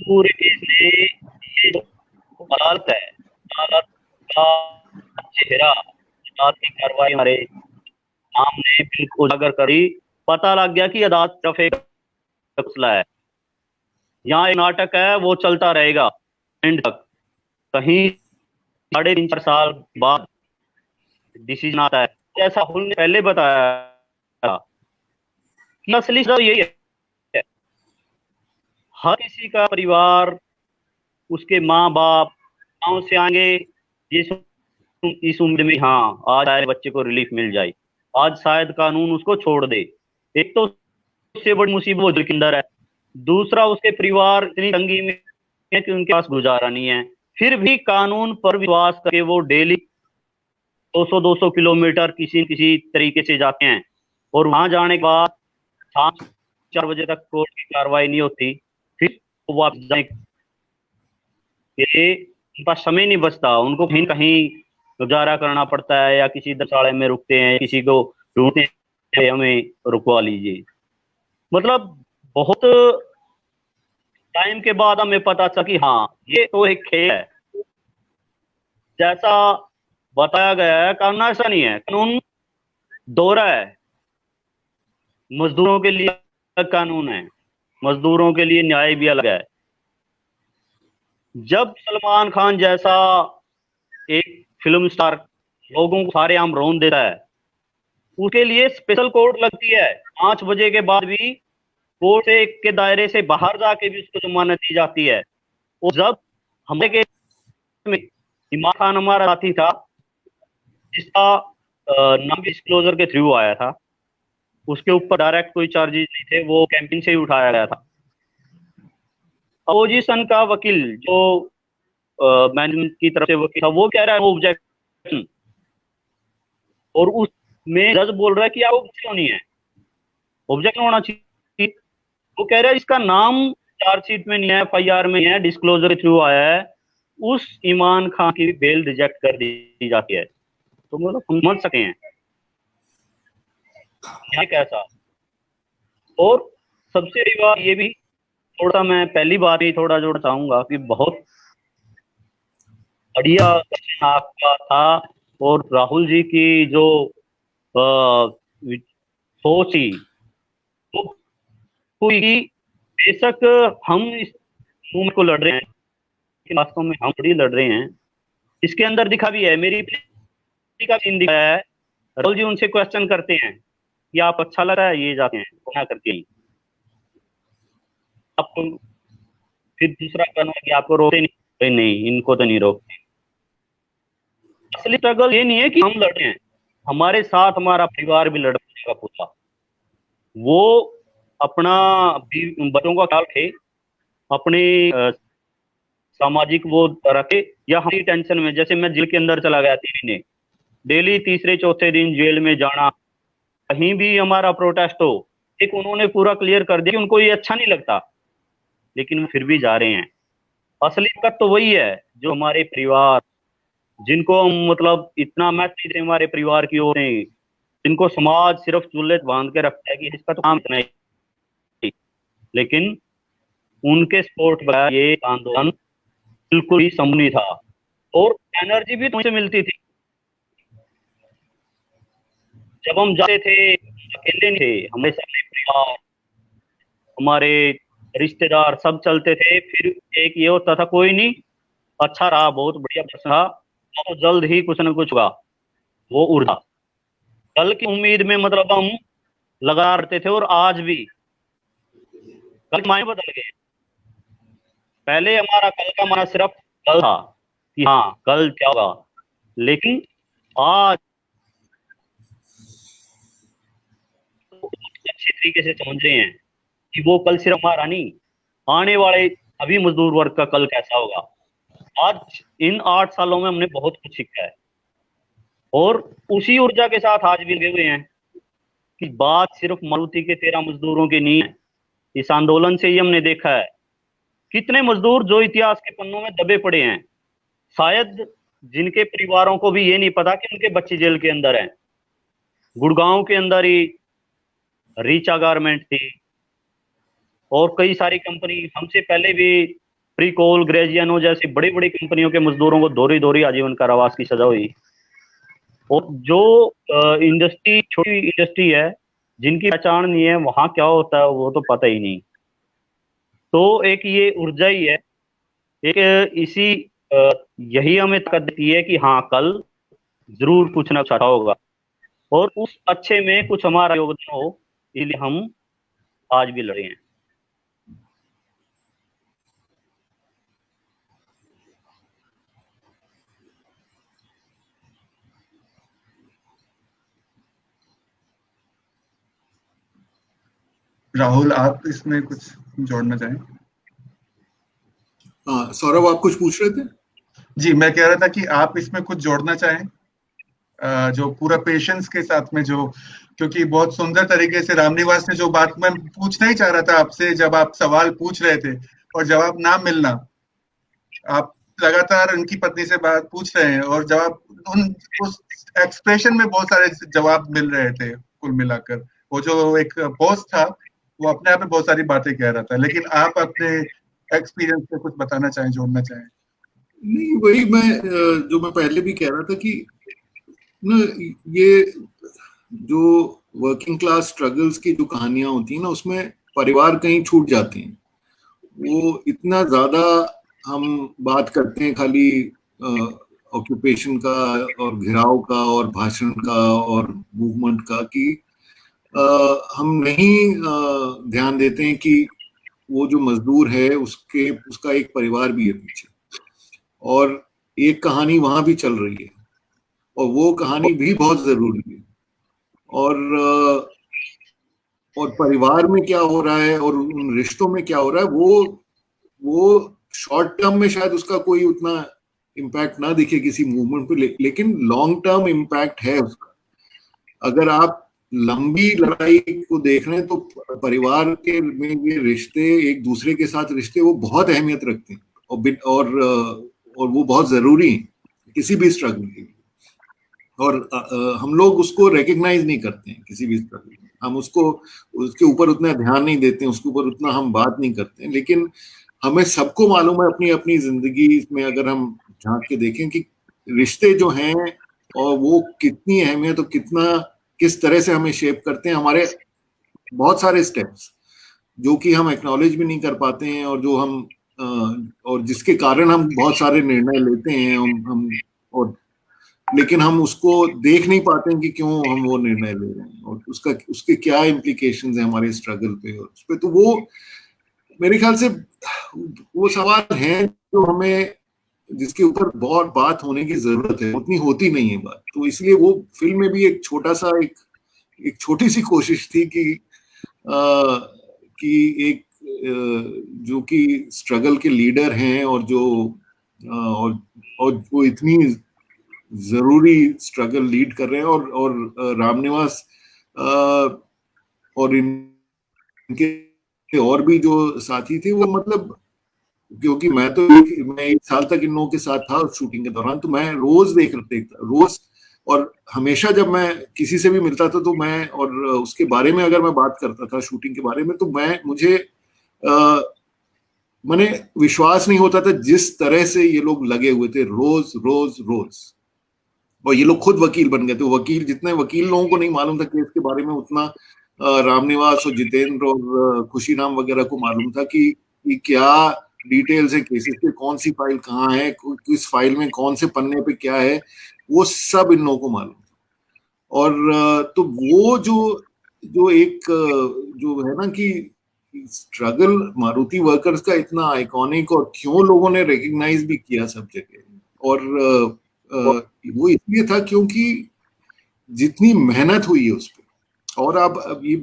पूरे केस ने ये जो अदालत है, अदालत का चेहरा, अदालत की कार्रवाई हमारे सामने बिल्कुल उजागर करी। पता लग गया कि अदालत तरफ एक मसला है, यहाँ एक नाटक है वो चलता रहेगा एंड तक। कहीं 3.5-4 साल बाद डिसीजन आता है। जैसा हमने पहले बताया था कि असली सब यही है, हर किसी का परिवार, उसके माँ बाप गाँव से आएंगे इस उम्र में हाँ आज शायद बच्चे को रिलीफ मिल जाए, आज शायद कानून उसको छोड़ दे। एक तो उससे बड़ी मुसीबत वो के अंदर है, दूसरा उसके परिवार इतनी तंगी में है कि उनके पास गुजारा नहीं है, फिर भी कानून पर विश्वास करके वो डेली 200-200 किलोमीटर किसी किसी तरीके से जाते हैं, और वहां जाने के बाद शाम 4 बजे तक कोर्ट की कार्रवाई नहीं होती, फिर वो वापस जाने के लिए उनका समय नहीं बचता, उनको कहीं कहीं गुजारा करना पड़ता है, या किसी धर्मशाला में रुकते हैं, किसी को ढूंढते हैं हमें रुकवा लीजिए। मतलब बहुत टाइम के बाद हमें पता चला कि हाँ ये तो एक खेल है, जैसा बताया गया है कानून ऐसा नहीं है, कानून दोहरा है। मजदूरों के लिए अलग कानून है, मजदूरों के लिए न्याय भी अलग है। जब सलमान खान जैसा एक फिल्म स्टार लोगों को सारे आम रौन देता है, उसके लिए स्पेशल कोर्ट लगती है, 5 बजे के बाद भी कोर्ट से के दायरे से बाहर जाके भी उसको जमानत दी जाती है। और जब हमले के में इमरान खान हमारा साथी था, जिसका नाम डिस्क्लोजर के थ्रू आया था, उसके ऊपर डायरेक्ट कोई चार्जेस नहीं थे, वो कैंपिंग से ही उठाया गया था। अपोजिशन का वकील जो मैनेजमेंट की तरफ से वकील था, वो कह रहा है वो ऑब्जेक्शन, और उसमें जज बोल रहा है कि आप ऑब्जेक्शन नहीं है, ऑब्जेक्शन होना चाहिए। वो कह रहा है इसका नाम चार्जशीट में नहीं है, FIR में नहीं है, डिस्क्लोजर के थ्रू आया है, उस ईमान खान की बेल रिजेक्ट कर दी जाती है। तो मतलब हम समझ सके हैं ये कैसा। और सबसे बड़ी बात ये भी, थोड़ा मैं पहली बात ही थोड़ा जोड़ चाहूंगा कि बहुत बढ़िया आपका था, और राहुल जी की जो सोच थी वो हुई कि बेशक हम इस मूवमेंट को लड़ रहे हैं, लेकिन वास्तव में हम थोड़ी लड़ रहे हैं। इसके अंदर दिखा भी है, मेरी का सीन दिखाया है, राहुल जी उनसे क्वेश्चन करते हैं कि आप अच्छा लग रहा है ये जाते हैं क्या करके ही आपको, फिर दूसरा कहना है कि आपको रोकते नहीं, नहीं इनको तो नहीं रोकते। असली स्ट्रगल ये नहीं है कि हम लड़ रहे हैं, हमारे साथ हमारा परिवार भी लड़ का पूछा, वो अपना बच्चों का ख्याल रखे, अपने सामाजिक वो रखे, या हमारी टेंशन में, जैसे मैं जेल के अंदर चला गया 3 महीने, डेली तीसरे चौथे दिन जेल में जाना, कहीं भी हमारा प्रोटेस्ट हो, एक उन्होंने पूरा क्लियर कर दिया कि उनको ये अच्छा नहीं लगता, लेकिन वो फिर भी जा रहे हैं। असली दिक्कत तो वही है जो हमारे परिवार, जिनको हम मतलब इतना मैसेज हमारे परिवार की ओर से, जिनको समाज सिर्फ चूल्हे बांध के रखता है कि इसका तो काम इतना ही, लेकिन उनके सपोर्ट बगैर ये आंदोलन बिल्कुल ही संभव नहीं था। और एनर्जी भी तुमसे मिलती थी, जब हम जाते थे अकेले नहीं थे, हमारे सारे परिवार, हमारे रिश्तेदार सब चलते थे। फिर एक ये होता था, कोई नहीं अच्छा रहा, बहुत बढ़िया पर्सन रहा, तो जल्द ही कुछ ना कुछ होगा, वो ऊर्जा कल की उम्मीद में मतलब हम लगा रहते थे। और आज भी कल मायने बदल गए, पहले हमारा कल का माना सिर्फ कल था कि हाँ कल क्या होगा, लेकिन आज अच्छी तरीके से समझ रहे हैं कि वो कल सिर्फ हमारा नहीं, आने वाले अभी मजदूर वर्ग का कल कैसा होगा। आज इन 8 सालों में हमने बहुत कुछ सीखा है, और उसी ऊर्जा के साथ आज भी लगे हुए हैं कि बात सिर्फ मारुति के 13 मजदूरों की नहीं है। इस आंदोलन से ही हमने देखा है कितने मजदूर जो इतिहास के पन्नों में दबे पड़े हैं, शायद जिनके परिवारों को भी ये नहीं पता कि उनके बच्चे जेल के अंदर हैं। गुड़गांव के अंदर ही रीचा गारमेंट थी, और कई सारी कंपनी हमसे पहले भी, प्रीकोल, ग्रेजियानो जैसी बड़ी बड़ी कंपनियों के मजदूरों को दोहरी दोहरी आजीवन कारावास की सजा हुई। और जो इंडस्ट्री, छोटी इंडस्ट्री है, जिनकी पहचान नहीं है, वहां क्या होता है वो तो पता ही नहीं। तो एक ये ऊर्जा ही है, एक इसी यही हमें ताकत देती है कि हाँ कल जरूर कुछ ना कुछ अच्छा होगा, और उस अच्छे में कुछ हमारा योगदान हो, इसलिए हम आज भी लड़े हैं। राहुल, आप इसमें कुछ जोड़ना चाहें? हाँ सौरभ, आप कुछ पूछ रहे थे? जी, मैं कह रहा था कि आप इसमें कुछ जोड़ना चाहें, जो पूरा पेशेंस के साथ में, जो क्योंकि बहुत सुंदर तरीके से रामनिवास ने जो बात मैं पूछना ही चाह रहा था आपसे, जब आप सवाल पूछ रहे थे और जवाब ना मिलना, आप लगातार उनकी पत्नी से बात पूछ रहे हैं और जवाब, उस एक्सप्रेशन में बहुत सारे जवाब मिल रहे थे। कुल मिलाकर वो जो एक बॉस था, वो अपने आप में बहुत सारी बातें कह रहा था, लेकिन आप अपने एक्सपीरियंस से कुछ बताना चाहें, जोड़ना चाहें? नहीं, वही जो मैं पहले भी कह रहा था कि ना, ये जो वर्किंग क्लास स्ट्रगल्स की जो कहानियां होती हैं ना, उसमें परिवार कहीं छूट जाते हैं। वो इतना ज्यादा हम बात करते हैं खाली ऑक्यूपेशन का और घिराव का और भाषण का और मूवमेंट का, कि हम नहीं ध्यान देते हैं कि वो जो मजदूर है उसका एक परिवार भी है पीछे, और एक कहानी वहां भी चल रही है, और वो कहानी भी बहुत जरूरी है। और परिवार में क्या हो रहा है और उन रिश्तों में क्या हो रहा है, वो शॉर्ट टर्म में शायद उसका कोई उतना इम्पैक्ट ना दिखे किसी मूवमेंट पे, लेकिन लॉन्ग टर्म इम्पैक्ट है उसका। अगर आप लंबी लड़ाई को देख रहे हैं तो परिवार के में ये रिश्ते, एक दूसरे के साथ रिश्ते, वो बहुत अहमियत रखते हैं और वो बहुत जरूरी है किसी भी स्ट्रगल के लिए। और हम लोग उसको रिकग्नाइज नहीं करते हैं किसी भी स्ट्रगल में, हम उसके ऊपर उतना ध्यान नहीं देते हैं, उसके ऊपर उतना हम बात नहीं करते हैं। लेकिन हमें सबको मालूम है अपनी अपनी जिंदगी में, अगर हम झांक के देखें कि रिश्ते जो हैं और वो कितनी अहमियत और किस तरह से हमें शेप करते हैं। हमारे बहुत सारे स्टेप्स जो कि हम एक्नॉलेज भी नहीं कर पाते हैं, और जो हम और जिसके कारण हम बहुत सारे निर्णय लेते हैं और लेकिन हम उसको देख नहीं पाते हैं कि क्यों हम वो निर्णय ले रहे हैं और उसके क्या इम्प्लीकेशंस हैं हमारे स्ट्रगल पे और उस पे। तो वो मेरे ख्याल से वो सवाल हैं जो हमें, जिसके ऊपर बहुत बात होने की जरूरत है, उतनी होती नहीं है बात। तो इसलिए वो फिल्म में भी एक छोटा सा एक छोटी सी कोशिश थी कि एक जो कि स्ट्रगल के लीडर हैं और जो और वो इतनी जरूरी स्ट्रगल लीड कर रहे हैं, और रामनिवास और इनके और भी जो साथी थे, वो मतलब, क्योंकि मैं 1 साल तक इन लोगों के साथ था शूटिंग के दौरान, तो मैं रोज देख रहा था रोज, और हमेशा जब मैं किसी से भी मिलता था तो मैं और उसके बारे में अगर मैं बात करता था शूटिंग के बारे में, तो मुझे मैंने विश्वास नहीं होता था जिस तरह से ये लोग लगे हुए थे रोज रोज रोज। और ये लोग खुद वकील बन गए थे। जितने वकील लोगों को नहीं मालूम था केस के बारे में, उतना रामनिवास और जितेंद्र और खुशीराम वगैरह को मालूम था कि क्या डिटेल्स है केसेस पे, कौन सी फाइल कहाँ है, किस फाइल में कौन से पन्ने पे क्या है, वो सब इन लोगों को मालूम था। और तो वो जो एक जो है ना कि स्ट्रगल मारुति वर्कर्स का इतना आइकॉनिक, और क्यों लोगों ने रिकग्नाइज भी किया सब जगह, और वो इसलिए था क्योंकि जितनी मेहनत हुई है उस पर, और अब ये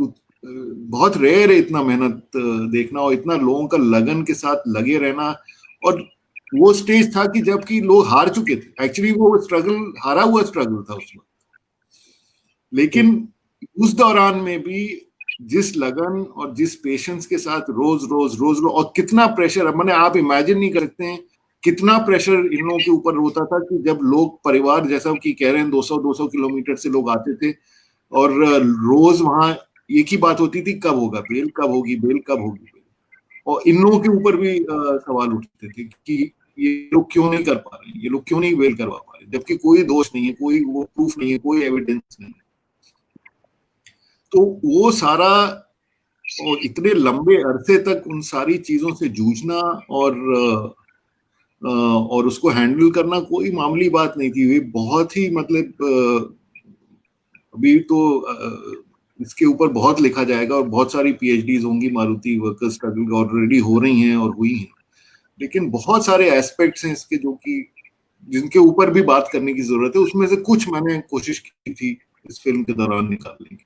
बहुत रेयर है इतना मेहनत देखना और इतना लोगों का लगन के साथ लगे रहना। और वो स्टेज था कि जबकि लोग हार चुके थे, एक्चुअली वो स्ट्रगल हारा हुआ स्ट्रगल था उस वक्त, लेकिन उस दौरान में भी जिस लगन और जिस पेशेंस के साथ रोज रोज रोज रोज, और कितना प्रेशर, अब मैंने आप इमेजिन नहीं कर सकते हैं कितना प्रेशर इन लोगों के ऊपर होता था कि जब लोग परिवार, जैसा कि कह रहे हैं 200 किलोमीटर से लोग आते थे, और रोज वहां एक ही बात होती थी, कब होगा बेल, कब होगी बेल, कब होगी बेल। और इन लोगों के ऊपर भी सवाल उठते थे कि ये लोग क्यों नहीं कर पा रहे हैं, ये लोग क्यों नहीं बेल करवा पा रहे, जबकि कोई दोष नहीं है, कोई वो प्रूफ नहीं है, कोई एविडेंस नहीं है। तो वो सारा, और इतने लंबे अरसे तक उन सारी चीजों से जूझना और उसको हैंडल करना कोई मामूली बात नहीं थी। बहुत ही, मतलब अभी तो इसके ऊपर बहुत लिखा जाएगा और बहुत सारी पीएचडीज होंगी मारुति वर्कर्स स्ट्रगल, ऑलरेडी हो रही हैं और हुई हैं, लेकिन बहुत सारे एस्पेक्ट्स हैं इसके जो कि जिनके ऊपर भी बात करने की जरूरत है। उसमें से कुछ मैंने कोशिश की थी इस फिल्म के दौरान निकालने की।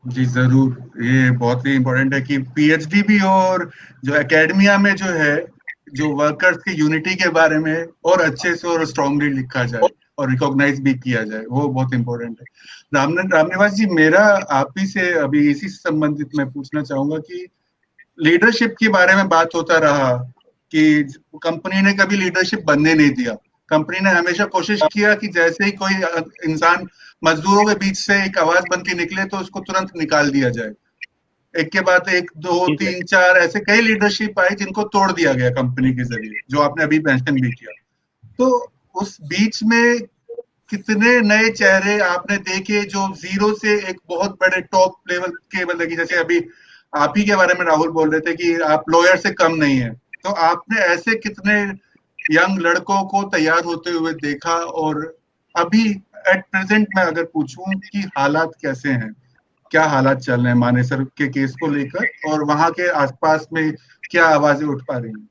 जी जरूर, ये बहुत ही इम्पोर्टेंट है कि पीएचडी भी हो, और जो एकेडमिया में जो है, जो वर्कर्स की यूनिटी के बारे में और अच्छे से और स्ट्रांगली लिखा जाए और रिकॉग्नाइज भी किया जाए, वो बहुत इम्पोर्टेंट है। रामनिवास जी, मेरा आप ही से अभी इसी से संबंधित मैं पूछना चाहूंगा कि लीडरशिप के बारे में बात होता रहा कि कंपनी ने कभी लीडरशिप बनने नहीं दिया। कंपनी ने हमेशा कोशिश किया कि जैसे ही कोई इंसान मजदूरों के बीच से एक आवाज बन के निकले तो उसको तुरंत निकाल दिया जाए। एक के बाद एक, 2, 3, 4 ऐसे कई लीडरशिप आई जिनको तोड़ दिया गया कंपनी के जरिए, जो आपने अभी मेंशन भी किया। तो उस बीच में कितने नए चेहरे आपने देखे जो जीरो से एक बहुत बड़े टॉप लेवल के, मतलब कि जैसे अभी आप ही के बारे में राहुल बोल रहे थे कि आप लॉयर से कम नहीं है, तो आपने ऐसे कितने यंग लड़कों को तैयार होते हुए देखा। और अभी एट प्रेजेंट मैं अगर पूछूं कि हालात कैसे हैं, क्या हालात चल रहे हैं मानेसर के केस को लेकर, और वहां के आसपास में क्या आवाजें उठ पा रही हैं?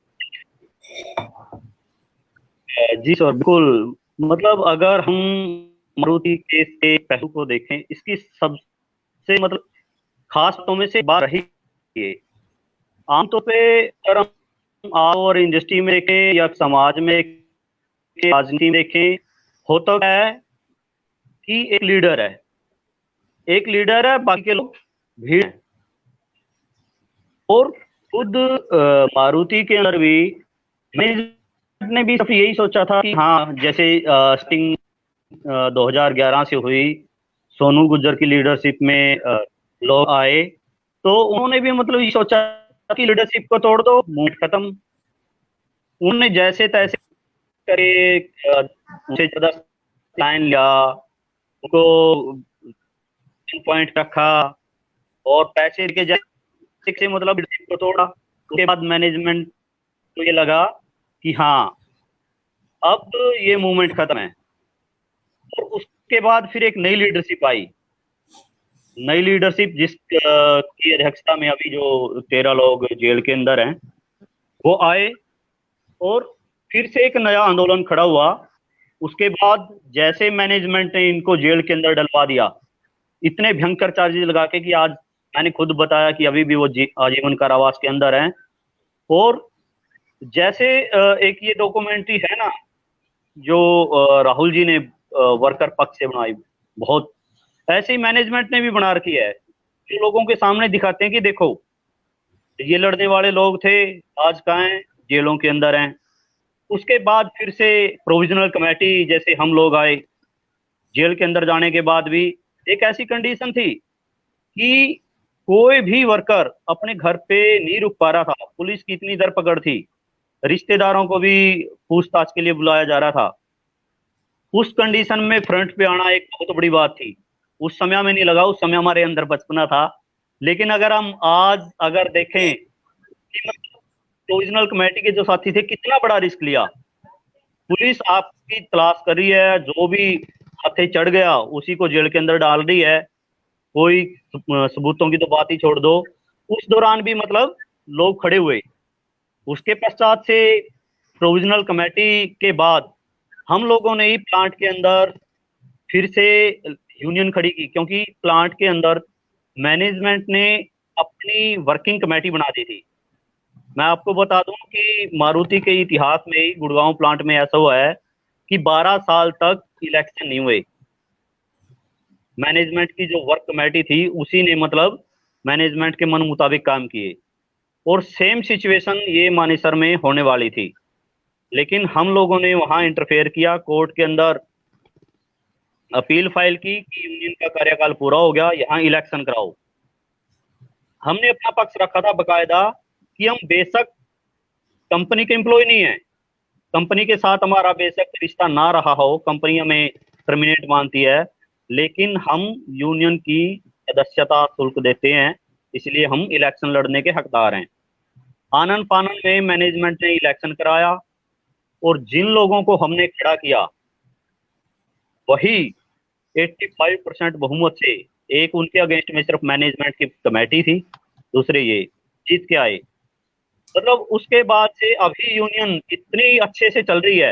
जी सर, बिल्कुल। मतलब अगर हम मारुति केस के पहलू को देखें, इसकी सबसे मतलब खास बातों में से बात रही है, आमतौर पे अगर हम और इंडस्ट्री में देखें या समाज में देखें, राजनीति में देखें, होता क्या है कि एक लीडर है, बाकी के लोग भीड़ है। और खुद मारुति के अंदर भी मैनेजमेंट ने भी सिर्फ यही सोचा था कि हाँ, जैसे स्टिंग 2011 से हुई, सोनू गुर्जर की लीडरशिप में लोग आए, तो उन्होंने भी मतलब ये सोचा कि लीडरशिप को तोड़ दो, मूवमेंट खत्म। उन्होंने जैसे तैसे करे उनसे ज्यादा लाइन लिया, उनको पॉइंट रखा और पैसे के जैसे से मतलब लीडरशिप को तोड़ा। उसके बाद मैनेजमेंट को ये लगा कि हाँ, अब ये मूवमेंट खत्म है। और उसके बाद फिर एक नई लीडरशिप आई, नई लीडरशिप जिसकी अध्यक्षता में अभी जो 13 लोग जेल के अंदर हैं वो आए, और फिर से एक नया आंदोलन खड़ा हुआ। उसके बाद जैसे मैनेजमेंट ने इनको जेल के अंदर डलवा दिया, इतने भयंकर चार्जेस लगा के कि आज मैंने खुद बताया कि अभी भी वो आजीवन कारावास के अंदर हैं। और जैसे एक ये डॉक्यूमेंट्री है ना जो राहुल जी ने वर्कर पक्ष से बनाई, बहुत ऐसे ही मैनेजमेंट ने भी बना रखी है, जो लोगों के सामने दिखाते हैं कि देखो ये लड़ने वाले लोग थे, आज कहाँ हैं, जेलों के अंदर हैं। उसके बाद फिर से प्रोविजनल कमेटी जैसे हम लोग आए, जेल के अंदर जाने के बाद भी एक ऐसी कंडीशन थी कि कोई भी वर्कर अपने घर पे नहीं रुक पा रहा था, पुलिस की इतनी धरपकड़ थी, रिश्तेदारों को भी पूछताछ के लिए बुलाया जा रहा था। उस कंडीशन में फ्रंट पे आना एक बहुत बड़ी बात थी। उस समय में नहीं लगा, उस समय हमारे अंदर बचपना था। लेकिन अगर हम आज अगर देखें कि प्रोविजनल कमेटी के जो साथी थे कितना बड़ा रिस्क लिया, पुलिस आपकी तलाश कर रही है, जो भी हाथे चढ़ गया उसी को जेल के अंदर डाल रही है, कोई सबूतों की तो बात ही छोड़ दो। उस दौरान भी मतलब लोग खड़े हुए। उसके पश्चात से प्रोविजनल कमेटी के बाद हम लोगों ने ही प्लांट के अंदर फिर से यूनियन खड़ी की, क्योंकि प्लांट के अंदर मैनेजमेंट ने अपनी वर्किंग कमेटी बना दी थी। मैं आपको बता दूं कि मारुति के इतिहास में ही गुड़गांव प्लांट में ऐसा हुआ है कि 12 साल तक इलेक्शन नहीं हुए। मैनेजमेंट की जो वर्क कमेटी थी उसी ने मतलब मैनेजमेंट के मन मुताबिक काम किए। और सेम सिचुएशन ये मानेसर में होने वाली थी, लेकिन हम लोगों ने वहां इंटरफेयर किया, कोर्ट के अंदर अपील फाइल की कि यूनियन का कार्यकाल पूरा हो गया, यहाँ इलेक्शन कराओ। हमने अपना पक्ष रखा था बकायदा कि हम बेशक कंपनी के एम्प्लॉय नहीं है, कंपनी के साथ हमारा बेशक रिश्ता ना रहा हो, कंपनी हमें टर्मिनेट मानती है, लेकिन हम यूनियन की सदस्यता शुल्क देते हैं, इसलिए हम इलेक्शन लड़ने के हकदार हैं। आनन फानन में मैनेजमेंट ने इलेक्शन कराया, और जिन लोगों को हमने खड़ा किया वही 85% बहुमत से, एक उनके अगेंस्ट में सिर्फ मैनेजमेंट की कमेटी थी, दूसरे ये जीत के आए। मतलब उसके बाद से अभी यूनियन इतनी अच्छे से चल रही है,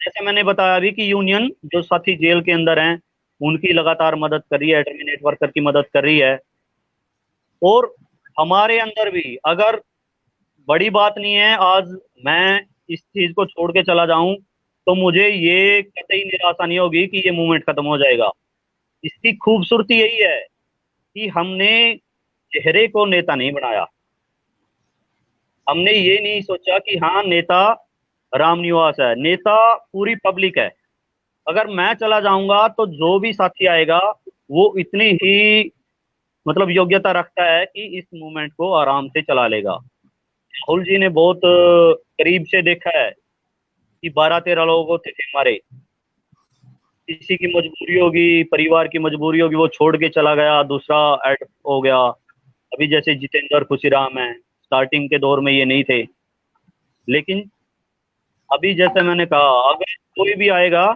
जैसे मैंने बताया अभी कि यूनियन जो साथी जेल के अंदर हैं उनकी लगातार मदद कर रही है, टर्मिनेट वर्कर की मदद कर रही है। और हमारे अंदर भी अगर बड़ी बात नहीं है, आज मैं इस चीज को छोड़ के चला जाऊं तो मुझे ये कतई निराशा नहीं होगी कि ये मूवमेंट खत्म हो जाएगा। इसकी खूबसूरती यही है कि हमने चेहरे को नेता नहीं बनाया, हमने ये नहीं सोचा कि हाँ नेता रामनिवास है, नेता पूरी पब्लिक है। अगर मैं चला जाऊंगा तो जो भी साथी आएगा वो इतनी ही मतलब योग्यता रखता है कि इस मूवमेंट को आराम से चला लेगा। राहुल जी ने बहुत करीब से देखा है कि 12-13 लोग थे हमारे, किसी की मजबूरी होगी, परिवार की मजबूरी होगी, वो छोड़ के चला गया, दूसरा ऐड हो गया। अभी जैसे जितेंद्र खुशीराम है, स्टार्टिंग के दौर में ये नहीं थे, लेकिन अभी जैसे मैंने कहा अगर कोई भी आएगा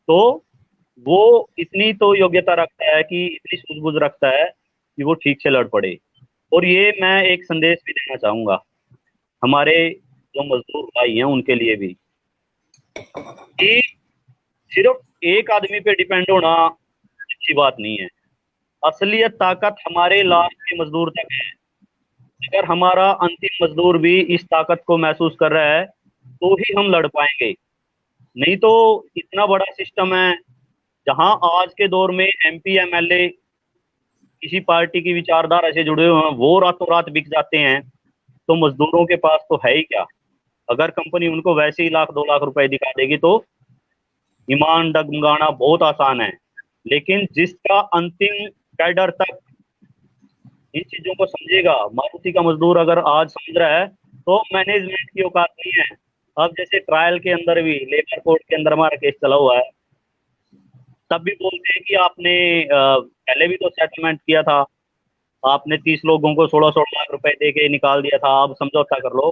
तो वो इतनी तो योग्यता रखता है कि इतनी सूझबूझ रखता है कि वो ठीक से लड़ पड़े। और ये मैं एक संदेश भी देना चाहूंगा हमारे जो मजदूर भाई हैं उनके लिए भी, कि सिर्फ एक आदमी पे डिपेंड होना अच्छी बात नहीं है। असलियत ताकत हमारे लास्ट के मजदूर तक है। अगर हमारा अंतिम मजदूर भी इस ताकत को महसूस कर रहा है तो ही हम लड़ पाएंगे, नहीं तो इतना बड़ा सिस्टम है, जहां आज के दौर में MP MLA किसी पार्टी की विचारधारा से जुड़े हुए हैं, वो रातों रात बिक जाते हैं, तो मजदूरों के पास तो है ही क्या। अगर कंपनी उनको वैसे ही 1 लाख 2 लाख रुपए दिखा देगी तो ईमान डगमगाना बहुत आसान है। लेकिन जिसका अंतिम कैडर तक इन चीजों को समझेगा, मारुति का मजदूर अगर आज समझ रहा है तो मैनेजमेंट की औकात नहीं है। अब जैसे ट्रायल के अंदर भी लेबर कोर्ट के अंदर हमारा केस चला हुआ है, तब भी बोलते हैं कि आपने पहले भी तो सेटलमेंट किया था, आपने 30 लोगों को 16-16 लाख रुपए दे के निकाल दिया था, अब समझौता कर लो।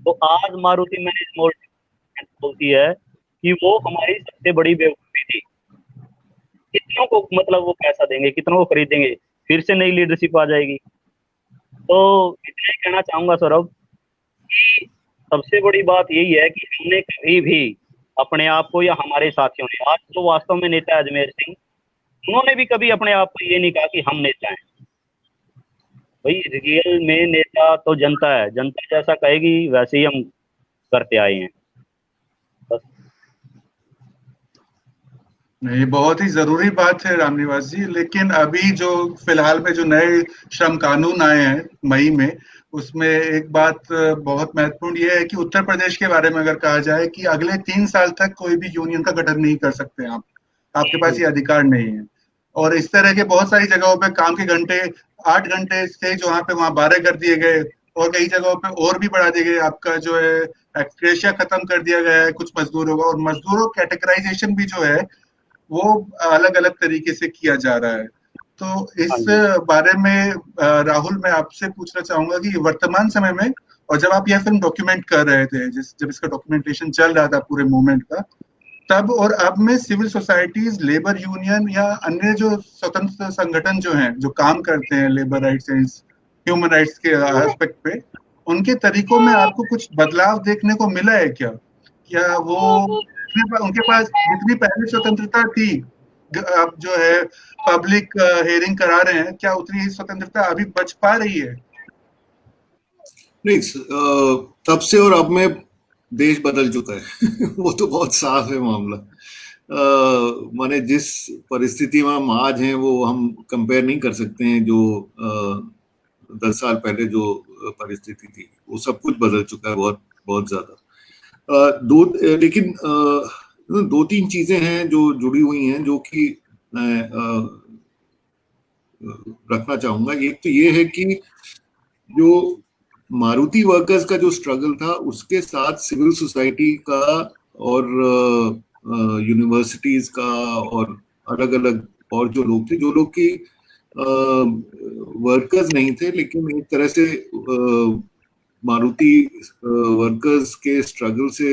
तो आज मारुति मैनेजमेंट बोलती है कि वो हमारी सबसे बड़ी बेवकूफी थी। कितनों को मतलब वो पैसा देंगे, कितनों को खरीदेंगे, फिर से नई लीडरशिप आ जाएगी। तो इतना ही कहना चाहूंगा सौरभ कि सबसे बड़ी बात यही है कि हमने कभी भी अपने आप को, या हमारे साथियों ने, आज तो वास्तव में नेता अजमेर सिंह, उन्होंने भी कभी अपने आप को ये नहीं कहा कि हम नेता हैं। भाई रियल में नेता तो जनता है, जनता जैसा कहेगी वैसे ही हम करते आए हैं। बस नहीं, बहुत ही जरूरी बात है रामनिवास जी। लेकिन अभी जो फिलहाल में जो नए श्रम कानून आए हैं मई में, उसमें एक बात बहुत महत्वपूर्ण ये है कि उत्तर प्रदेश के बारे में अगर कहा जाए कि अगले 3 साल तक कोई भी यूनियन का गठन नहीं कर सकते आप, आपके पास ये अधिकार नहीं है। और इस तरह के बहुत सारी जगहों पे काम के घंटे 8 घंटे थे, जो वहां पे वहां 12 कर दिए गए, और कई जगहों पे और भी बढ़ा दिए गए। आपका जो है एक्सग्रेशिया खत्म कर दिया गया है कुछ मजदूरों का, और मजदूरों कैटेगराइजेशन भी जो है वो अलग अलग तरीके से किया जा रहा है। तो हाँ इस जी। बारे में राहुल, मैं आपसे पूछना चाहूंगा कि वर्तमान समय में, और जब आप यह फिल्म डॉक्यूमेंट कर रहे थे, जब इसका डॉक्यूमेंटेशन चल रहा था पूरे मूवमेंट का, तब और अब में सिविल सोसाइटीज, लेबर यूनियन या अन्य जो स्वतंत्र संगठन जो हैं, जो काम करते हैं लेबर राइट्स, ह्यूमन राइट्स के एस्पेक्ट पे, उनके तरीकों में आपको कुछ बदलाव देखने को मिला है क्या? क्या वो उनके पास जितनी पहले स्वतंत्रता थी, अब जो है पब्लिक हेयरिंग करा रहे हैं, क्या उतनी ही स्वतंत्रता अभी बच पा रही है? नहीं, तब से और अब में देश बदल चुका है वो तो बहुत साफ है मामला। माने जिस परिस्थिति में हम आज हैं वो हम कंपेयर नहीं कर सकते हैं जो 10 साल पहले जो परिस्थिति थी, वो सब कुछ बदल चुका है बहुत बहुत ज्यादा। लेकिन 2-3 चीजें हैं जो जुड़ी हुई हैं जो कि मैं रखना चाहूंगा। एक तो ये है कि जो मारुति वर्कर्स का जो स्ट्रगल था, उसके साथ सिविल सोसाइटी का और यूनिवर्सिटीज का और अलग अलग और जो लोग थे, जो लोग की वर्कर्स नहीं थे लेकिन एक तरह से मारुति वर्कर्स के स्ट्रगल से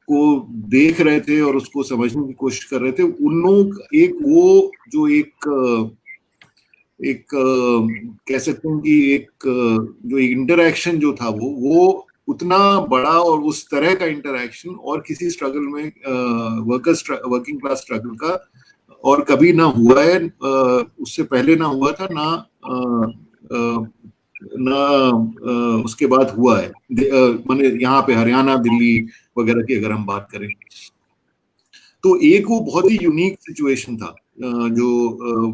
को देख रहे थे और उसको समझने की कोशिश कर रहे थे। उन लोग एक कह सकते हैं कि एक जो इंटरैक्शन जो था वो उतना बड़ा और उस तरह का इंटरैक्शन और किसी स्ट्रगल में वर्किंग क्लास स्ट्रगल का और कभी ना हुआ है, उससे पहले ना हुआ था, ना उसके बाद हुआ है। माने यहाँ पे हरियाणा, दिल्ली वगैरह की अगर हम बात करें तो एक वो बहुत ही यूनिक सिचुएशन था जो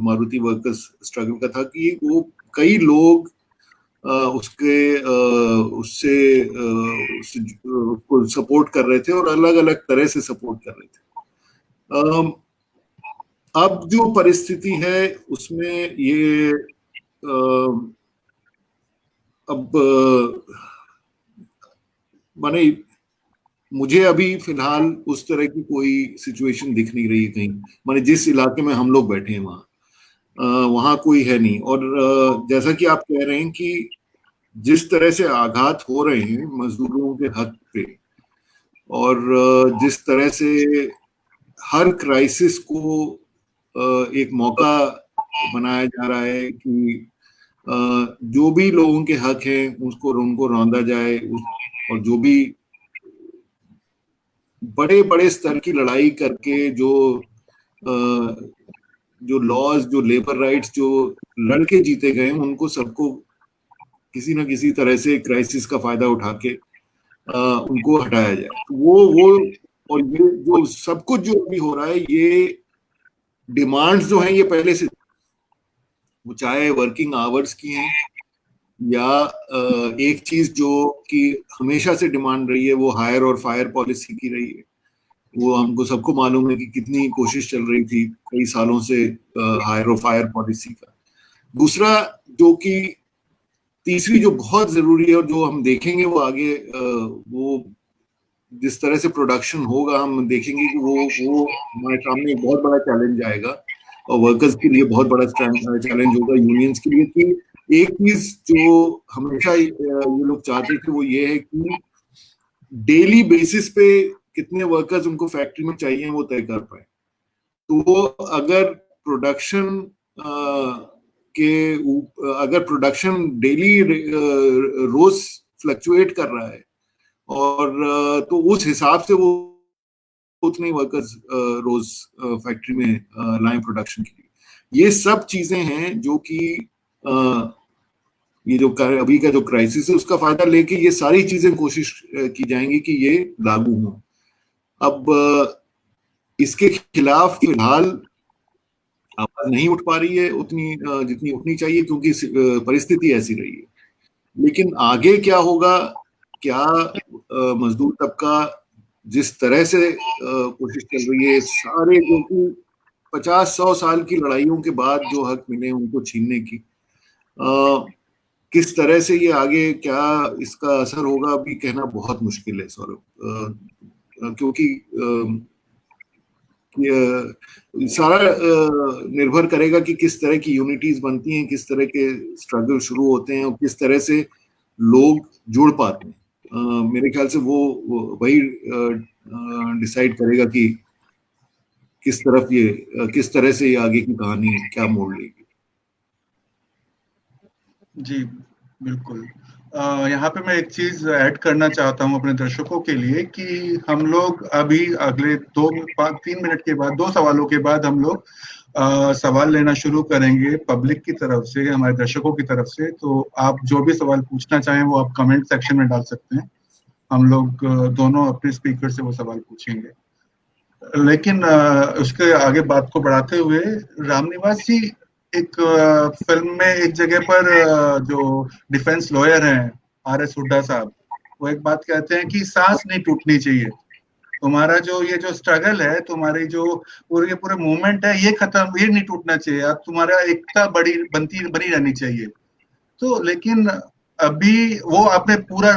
मारुति वर्कर्स स्ट्रगल का था कि वो कई लोग उससे उसको सपोर्ट कर रहे थे और अलग अलग तरह से सपोर्ट कर रहे थे। अब जो परिस्थिति है उसमें ये अब माने मुझे अभी फिलहाल उस तरह की कोई सिचुएशन दिख नहीं रही है कहीं। माने जिस इलाके में हम लोग बैठे हैं वहां कोई है नहीं। और जैसा कि आप कह रहे हैं कि जिस तरह से आघात हो रहे हैं मजदूरों के हक पे, और जिस तरह से हर क्राइसिस को एक मौका बनाया जा रहा है कि जो भी लोगों के हक हैं उनको रौंदा जाए, और जो भी बड़े बड़े स्तर की लड़ाई करके जो लॉज, जो लेबर राइट्स जो लड़के जीते गए, उनको सबको किसी ना किसी तरह से क्राइसिस का फायदा उठा के उनको हटाया जाए। वो और ये जो सब कुछ जो अभी हो रहा है, ये डिमांड्स जो हैं ये पहले से, वो चाहे वर्किंग आवर्स की हैं या एक चीज जो कि हमेशा से डिमांड रही है वो हायर और फायर पॉलिसी की रही है। वो हमको सबको मालूम है कि कितनी कोशिश चल रही थी कई सालों से हायर और फायर पॉलिसी का। दूसरा जो कि तीसरी जो बहुत जरूरी है और जो हम देखेंगे वो आगे, वो जिस तरह से प्रोडक्शन होगा हम देखेंगे कि वो हमारे सामने एक बहुत बड़ा चैलेंज आएगा और वर्कर्स के लिए बहुत बड़ा चैलेंज होगा, यूनियंस के लिए। कि एक चीज जो हमेशा ये लोग चाहते थे वो ये है कि डेली बेसिस पे कितने वर्कर्स उनको फैक्ट्री में चाहिए वो तय कर पाए। तो अगर प्रोडक्शन अगर प्रोडक्शन डेली रोज फ्लक्चुएट कर रहा है और तो उस हिसाब से वो उतने वर्कर्स रोज फैक्ट्री में लाएं प्रोडक्शन के लिए। ये सब चीजें हैं जो कि ये जो अभी का जो क्राइसिस है उसका फायदा लेके ये सारी चीजें कोशिश की जाएंगी कि ये लागू हो। अब इसके खिलाफ फिलहाल आवाज नहीं उठ पा रही है उतनी जितनी उठनी चाहिए, क्योंकि परिस्थिति ऐसी रही है। लेकिन आगे क्या होगा, क्या मजदूर तबका जिस तरह से कोशिश चल रही है सारे जो कि 50-100 साल की लड़ाइयों के बाद जो हक मिले उनको छीनने की, किस तरह से ये आगे क्या इसका असर होगा अभी कहना बहुत मुश्किल है सौरभ, क्योंकि सारा निर्भर करेगा कि किस तरह की यूनिटीज बनती हैं, किस तरह के स्ट्रगल शुरू होते हैं और किस तरह से लोग जुड़ पाते हैं। मेरे ख्याल से वो वही डिसाइड करेगा कि किस तरह से ये आगे की कहानी क्या मोड़ लेगी। जी बिल्कुल। यहाँ पे मैं एक चीज ऐड करना चाहता हूँ अपने दर्शकों के लिए कि हम लोग अभी अगले 2-3 मिनट के बाद 2 सवालों के बाद हम लोग सवाल लेना शुरू करेंगे पब्लिक की तरफ से, हमारे दर्शकों की तरफ से। तो आप जो भी सवाल पूछना चाहें वो आप कमेंट सेक्शन में डाल सकते हैं, हम लोग दोनों अपने स्पीकर से वो सवाल पूछेंगे। लेकिन उसके आगे बात को बढ़ाते हुए रामनिवास जी, एक फिल्म में एक जगह पर जो डिफेंस लॉयर हैं आर.एस. हुड्डा साहब, वो एक बात कहते हैं कि सांस नहीं टूटनी चाहिए, तुम्हारा जो ये जो स्ट्रगल है, तुम्हारी जो पूरे मूवमेंट है, ये खत्म, ये नहीं टूटना चाहिए, अब तुम्हारा एकता बनी रहनी चाहिए। तो लेकिन अभी वो आपने पूरा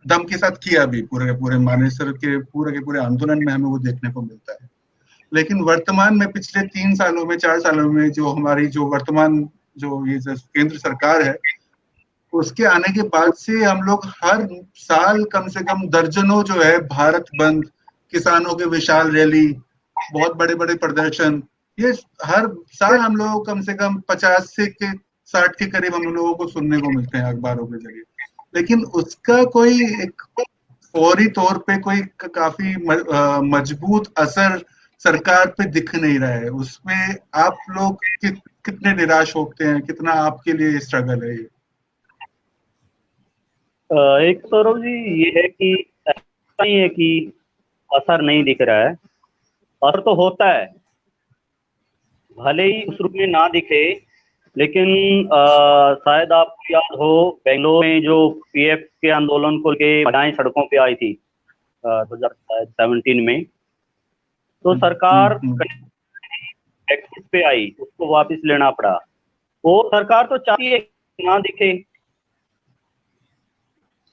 दम के साथ किया भी, पूरे के पूरे मानेसर के पूरे आंदोलन में हमें वो देखने को मिलता है। लेकिन वर्तमान में पिछले 3 सालों में 4 सालों में जो हमारी जो वर्तमान जो ये केंद्र सरकार है, उसके आने के बाद से हम लोग हर साल कम से कम दर्जनों जो है भारत बंद, किसानों के विशाल रैली, बहुत बड़े बड़े प्रदर्शन, ये हर साल हम लोग कम से कम 50 से 60 के करीब हम लोगों को सुनने को मिलते हैं अखबारों के जरिए। लेकिन उसका कोई एक फौरी तौर पे कोई काफी मजबूत असर सरकार पे दिख नहीं रहा है। उसमें आप लोग कितने निराश होते हैं, कितना आपके लिए स्ट्रगल है ये? एक सौरभ जी, ये है कि ऐसा नहीं है कि असर नहीं दिख रहा है, असर तो होता है, भले ही उस रूप में ना दिखे। लेकिन शायद आपको याद हो, बेंगलोर में जो पीएफ के आंदोलन को लेकर महिलाएं सड़कों पे आई थी 2017 में, तो सरकार टैक्सेस पे आई, उसको वापस लेना पड़ा। वो सरकार तो चाहती है ना दिखे।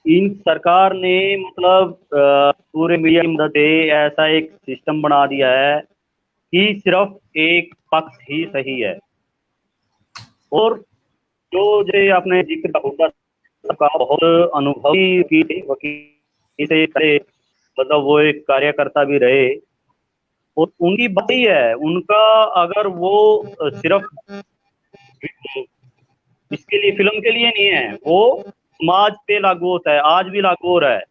इन सरकार ने मतलब पूरे मीडिया की मदद से ऐसा एक सिस्टम बना दिया है कि सिर्फ एक पक्ष ही सही है। और जो आपने जिक्र हुड्डा का बहुत अनुभवी वकील से, मतलब वो एक कार्यकर्ता भी रहे, और उनकी बात ही है, उनका अगर वो सिर्फ इसके लिए फिल्म के लिए नहीं है, वो समाज पे लागू होता है, आज भी लागू हो रहा है।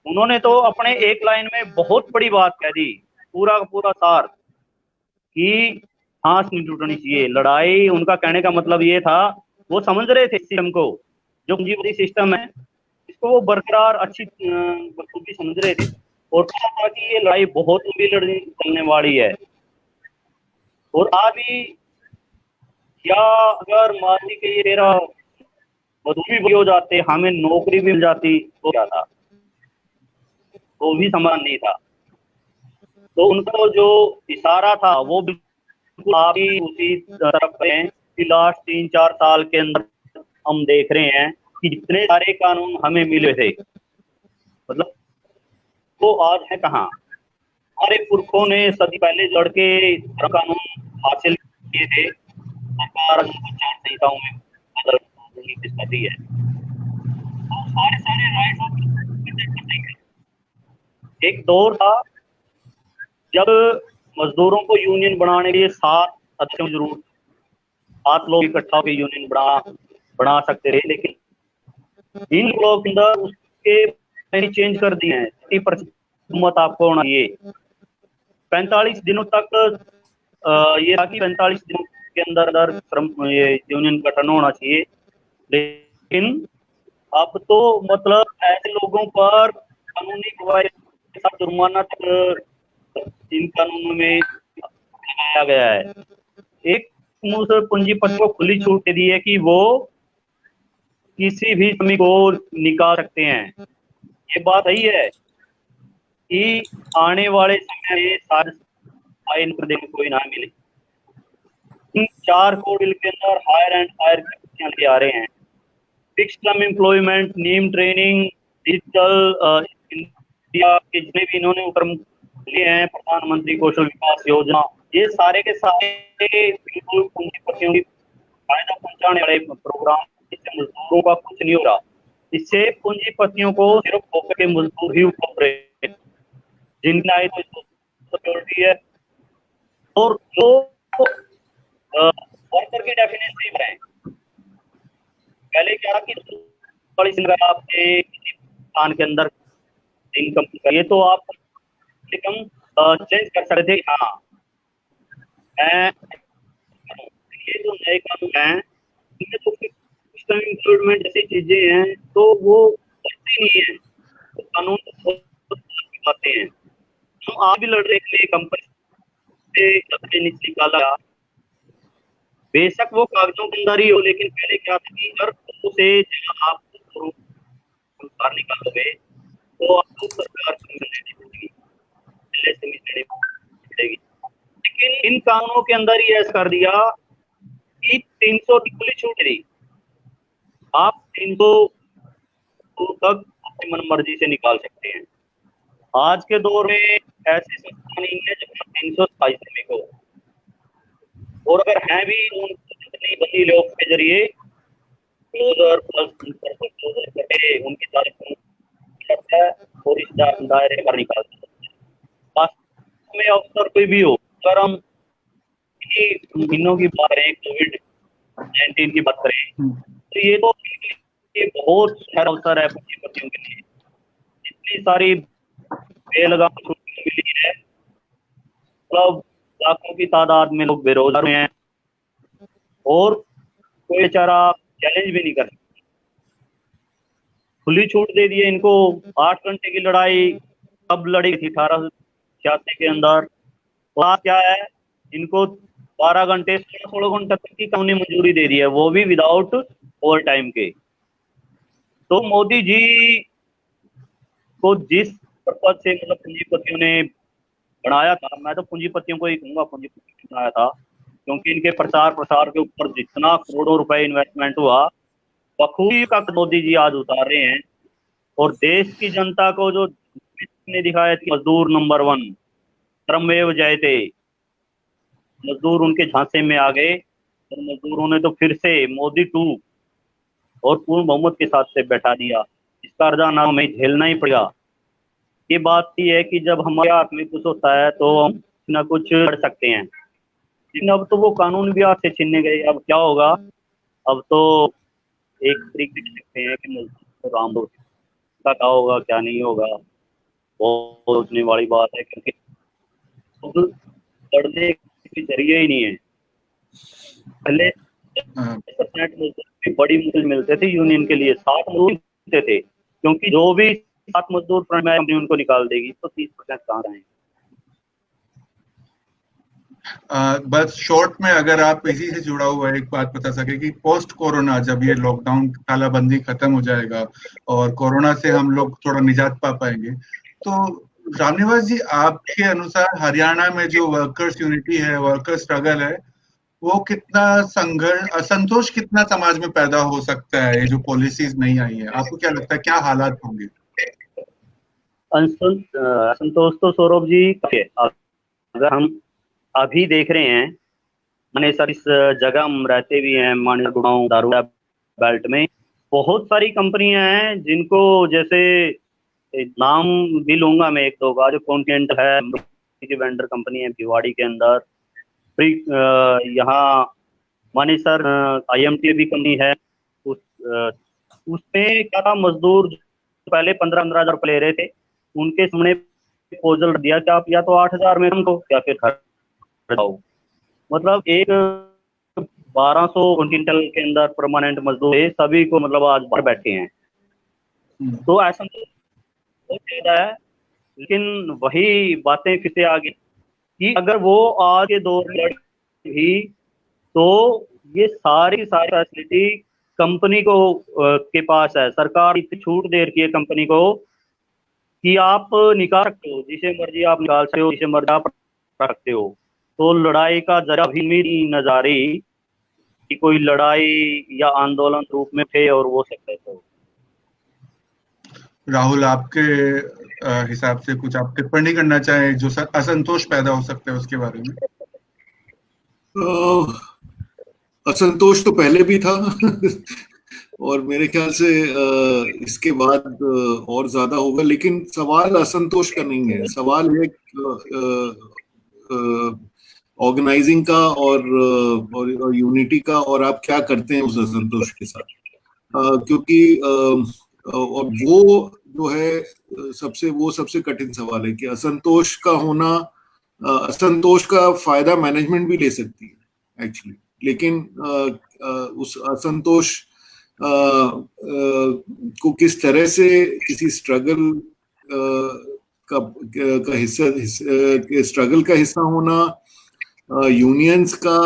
उन्होंने तो अपने एक लाइन में बहुत बड़ी बात कह दी, पूरा का पूरा सार, कि सांस नहीं टूटनी चाहिए। लड़ाई, उनका कहने का मतलब ये था, वो समझ रहे थे सिस्टम को, जो पूंजीवादी सिस्टम है, इसको वो बरकरार अच्छी बखूबी समझ रहे थे। और कहा था कि ये लड़ाई बहुत लंबी लड़नी चलने वाली है। और आज भी या अगर मान ली कि ये मेरा मजदूरी भी हो जाते, हमें नौकरी भी मिल जाती तो क्या था, वो भी समाधान नहीं था। तो उनका जो इशारा था वो बिल्कुल आप ही उसी तरफ हैं कि लास्ट 3-4 साल के अंदर हम देख रहे हैं कि जितने सारे कानून हमें मिले थे, मतलब वो आज है कहाँ। हमारे पुरखों ने सदी पहले लड़ के कानून हासिल किए थे, सरकार आचार संहिताओं में बदल कर दी है, तो सारे राइट्स। एक दौर था जब मजदूरों को यूनियन बनाने के लिए 7 अध्यक्षों की जरूरत, 7 लोग इकट्ठा होकर यूनियन बना सकते थे, लेकिन इन लोगों के अंदर उसके चेंज कर दिए हैं। 30% मत आपको होना चाहिए। 45 दिनों तक ये था कि 45 दिनों के अंदर ये यूनियन गठन होना चाहिए, लेकिन अब तो मतलब ऐसे लोगों पर कानूनी कार्रवाई के साथ जुर्माना तक इन कानूनों में लगाया गया है। एक मुंह से पूंजीपति को खुली छूट दे दी है कि वो किसी भी श्रमिक को निकाल सकते हैं। ये बात सही है कि आने वाले समय में सारे देने को कोई ना मिले। इन 4 कोड बिल के अंदर हायर एंड हायर के आ रहे हैं। फिक्स टर्म एम्प्लॉयमेंट, नीम ट्रेनिंग, डिजिटल इंडिया के जितने भी इन्होंने उपक्रम लिए हैं, प्रधानमंत्री कौशल विकास योजना, ये सारे के सारे बिल्कुल पूंजीपतियों की फायदा पहुंचाने वाले प्रोग्राम। इससे मजदूरों का कुछ नहीं हो रहा, इससे पूंजीपतियों को सिर्फ फोकस के मजदूर ही ऊपर जिनकी आय तो सिक्योरिटी है। और जो वर्कर की डेफिनेशन है, पहले क्या कि आपके स्थान के अंदर इनकम ये तो आप कम चेंज कर सकते थे। हाँ, ये जो नए कानून हैं इनमें तो सिस्टम इंक्लूडमेंट जैसी चीजें हैं तो वो करती नहीं है, तो कानून बहुत बातें हैं। हम आप भी लड़ रहे थे कंपनी से निकाला, बेशक वो कागजों के अंदर ही हो, लेकिन पहले क्या था कि हर से आप बाहर निकालोगे तो आपको सरकार पड़ेगी। लेकिन इन कानूनों के अंदर ही ऐसा कर दिया कि 300 की खुली छूट दी, आप 300 तक अपनी मनमर्जी से निकाल सकते हैं। आज के दौर में ऐसी संस्था नहीं है जब 327 श्रमिक हो, और अगर हैं भी उनकी बंदी लोग के जरिए क्लोजर प्लस उनकी तारीफ करता है और इस दायरे पर निकाल सकते हैं। वास्तव में अवसर कोई भी हो, अगर हम महीनों की बात करें, कोविड-19 की बात करें, तो ये तो ये बहुत खैर अवसर है पूंजीपतियों के लिए। इतनी सारी बेलगाम छुट्टी मिली है, मतलब लाखों की तादाद में लोग बेरोजगार हैं और कोई बेचारा चैलेंज भी नहीं कर सकता। खुली छूट दे दिए इनको। 8 घंटे की लड़ाई कब लड़ी थी 1886 के अंदर, वहाँ क्या है, इनको 12 घंटे 16 घंटे तक की कानूनी मंजूरी दे दी है, वो भी विदाउट ओवर टाइम के। तो मोदी जी को जिस पर्पज से मतलब पूंजीपतियों ने बनाया था, मैं तो पूंजीपतियों को ही कहूंगा पूंजीपतियों ने बनाया था, क्योंकि इनके प्रचार प्रसार के ऊपर जितना करोड़ों रुपए इन्वेस्टमेंट हुआ, बखूबी का मोदी जी आज उतार रहे हैं। और देश की जनता को जो ने दिखाया कि मजदूर नंबर 1, श्रममेव जयते, मजदूर उनके झांसे में आ गए और मजदूरों ने तो फिर से मोदी 2 और पूर्ण बहुमत के साथ से बैठा दिया। इसका अर्जा हमें झेलना ही पड़ेगा। ये बात ही है कि जब हमारे हाथ में कुछ होता है तो हम ना कुछ कर सकते हैं, लेकिन अब तो वो कानून भी हाथ से छीनने गए। अब क्या होगा, अब तो एक तरीके देख सकते हैं कि मजदूर राम का क्या होगा क्या नहीं होगा, बहुत सोचने वाली बात है, क्योंकि लड़ने के जरिए ही नहीं है। पहले बड़ी मुश्किल मिलते थे यूनियन के लिए, 60 मिलते थे, क्योंकि जो भी 7 मजदूर कंपनी उनको निकाल देगी, तो 30% कहाँ रहेंगे? बस शॉर्ट में अगर आप इसी से जुड़ा हुआ एक बात बता सके कि पोस्ट कोरोना जब ये लॉकडाउन तालाबंदी खत्म हो जाएगा और कोरोना से हम लोग थोड़ा निजात पा पाएंगे, तो रामनिवास जी आपके अनुसार हरियाणा में जो वर्कर्स यूनिटी है, वर्कर स्ट्रगल है, वो कितना संघर्ष, असंतोष कितना समाज में पैदा हो सकता है, ये जो पॉलिसीज नहीं आई है? आपको क्या लगता है क्या हालात होंगे? असंतोष तो सौरभ जी, अगर हम अभी देख रहे हैं, मैंने सर इस जगह हम रहते भी हैं, माने गुड़गांव दारूड़ा बेल्ट में बहुत सारी कंपनियां हैं जिनको, जैसे नाम भी लूंगा मैं एक दो का, जो कॉन्टिनेंट है की वेंडर कंपनी है भिवाड़ी के अंदर, यहाँ माने सर IMT भी कंपनी है, उसमें क्या था, मजदूर पहले 15-15 हजार रुपये ले रहे थे, उनके सामने प्रपोजल दिया कि आप या तो 8,000 में हमको या फिर मतलब एक 1200 क्विंटल के अंदर परमानेंट मजदूर है, सभी को मतलब आज बाहर बैठे हैं। तो ऐसा बहुत ज्यादा है, लेकिन वही बातें फिर से आ गई कि अगर वो आज के दौर में भी, तो ये सारी फैसिलिटी कंपनी को के पास है। सरकार इतनी छूट दे रही है कंपनी को कि आप निकाल सकते हो, जिसे मर्जी आप निकाल सकते हो, जिसे मर्जी आप रख सकते हो। तो लड़ाई का जरा भी मेरी नजारी कि कोई लड़ाई या आंदोलन रूप में थे और वो सकते थे। राहुल, आपके हिसाब से कुछ आप टिप्पणी करना चाहें जो असंतोष पैदा हो सकता है उसके बारे में? असंतोष तो पहले भी था और मेरे ख्याल से इसके बाद और ज्यादा होगा, लेकिन सवाल असंतोष का नहीं है, सवाल है ऑर्गेनाइजिंग का और यूनिटी का, और आप क्या करते हैं उस असंतोष के साथ। क्योंकि और वो जो है सबसे कठिन सवाल है कि असंतोष का होना, असंतोष का फायदा मैनेजमेंट भी ले सकती है एक्चुअली, लेकिन उस असंतोष को किस तरह से किसी स्ट्रगल का हिस्सा स्ट्रगल का हिस्सा होना, यूनियंस का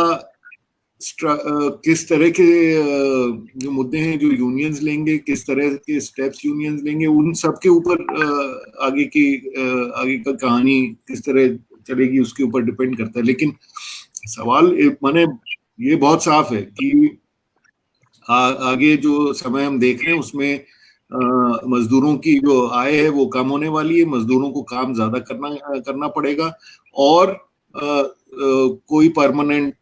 किस तरह के जो मुद्दे हैं जो यूनियंस लेंगे, किस तरह के स्टेप्स यूनियंस लेंगे, उन सब के ऊपर आगे का कहानी किस तरह चलेगी उसके ऊपर डिपेंड करता है। लेकिन सवाल माने ये बहुत साफ है कि आगे जो समय हम देख रहे हैं उसमें मजदूरों की जो आय है वो कम होने वाली है, मजदूरों को काम ज्यादा करना पड़ेगा, और कोई परमानेंट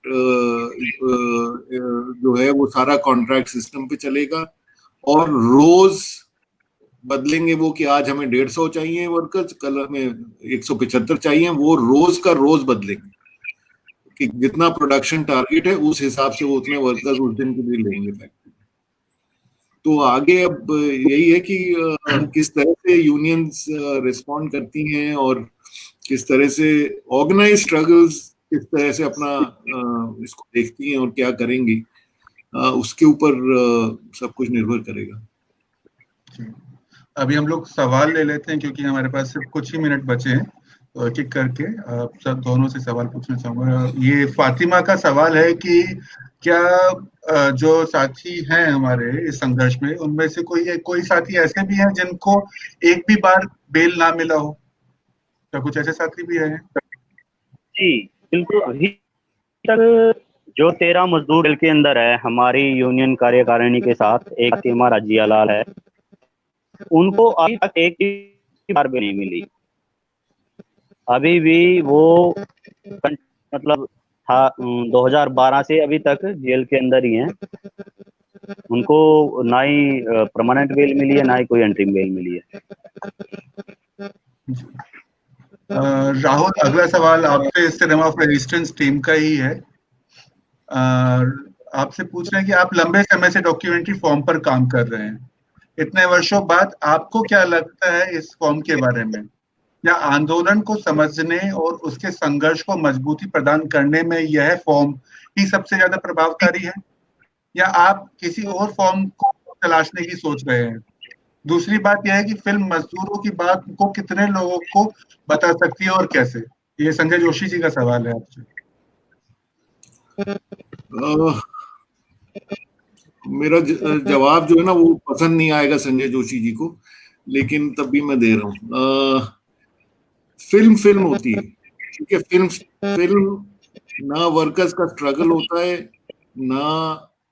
जो है वो सारा कॉन्ट्रैक्ट सिस्टम पे चलेगा, और रोज बदलेंगे वो कि आज हमें 150 चाहिए वर्कर्स, कल हमें 175 चाहिए, वो रोज का रोज बदलेंगे कि जितना प्रोडक्शन टारगेट है उस हिसाब से वो उतने वर्कर्स उस दिन के लिए लेंगे फैक्ट्री। तो आगे अब यही है कि किस तरह से यूनियंस रिस्पॉन्ड करती हैं और किस तरह से ऑर्गेनाइज स्ट्रगल्स किस तरह से अपना इसको देखती हैं और क्या करेंगी, उसके ऊपर सब कुछ निर्भर करेगा। अभी हम लोग सवाल ले लेते हैं क्योंकि हमारे पास सिर्फ कुछ ही मिनट बचे हैं, तो एक एक करके आप सब दोनों से सवाल पूछना चाहूंगा। ये फातिमा का सवाल है कि क्या जो साथी हैं हमारे इस संघर्ष में, उनमें से कोई साथी ऐसे भी हैं जिनको एक भी बार बेल ना मिला हो? क्या कुछ ऐसे साथी भी हैं? जी बिल्कुल। अभी तक जो 13 मजदूर के अंदर है हमारी यूनियन कार्यकारिणी के साथ, एक फातिमा रजियालाल है, उनको अभी तक एक भी बार भी नहीं मिली। अभी भी वो मतलब 2012 से अभी तक जेल के अंदर ही हैं। उनको ना ही परमानेंट बेल मिली है, ना ही कोई एंट्री बेल मिली है। राहुल, अगला सवाल आपसे सिनेमा ऑफ रेजिस्टेंस टीम का ही है। आपसे पूछ रहे हैं कि आप लंबे समय से डॉक्यूमेंट्री फॉर्म पर काम कर रहे हैं, इतने वर्षों बाद आपको क्या लगता है इस फॉर्म के बारे में? या आंदोलन को समझने और उसके संघर्ष को मजबूती प्रदान करने में यह फॉर्म ही सबसे ज्यादा प्रभावकारी है, या आप किसी और फॉर्म को तलाशने की सोच रहे हैं? दूसरी बात यह है कि फिल्म मजदूरों की बात को कितने लोगों को बता सकती है और कैसे? ये संजय जोशी जी का सवाल है आपसे। मेरा जवाब जो है ना वो पसंद नहीं आएगा संजय जोशी जी को, लेकिन तब भी मैं दे रहा हूँ। फिल्म फिल्म होती है, ठीक है। फिल्म फिल्म ना वर्कर्स का स्ट्रगल होता है, ना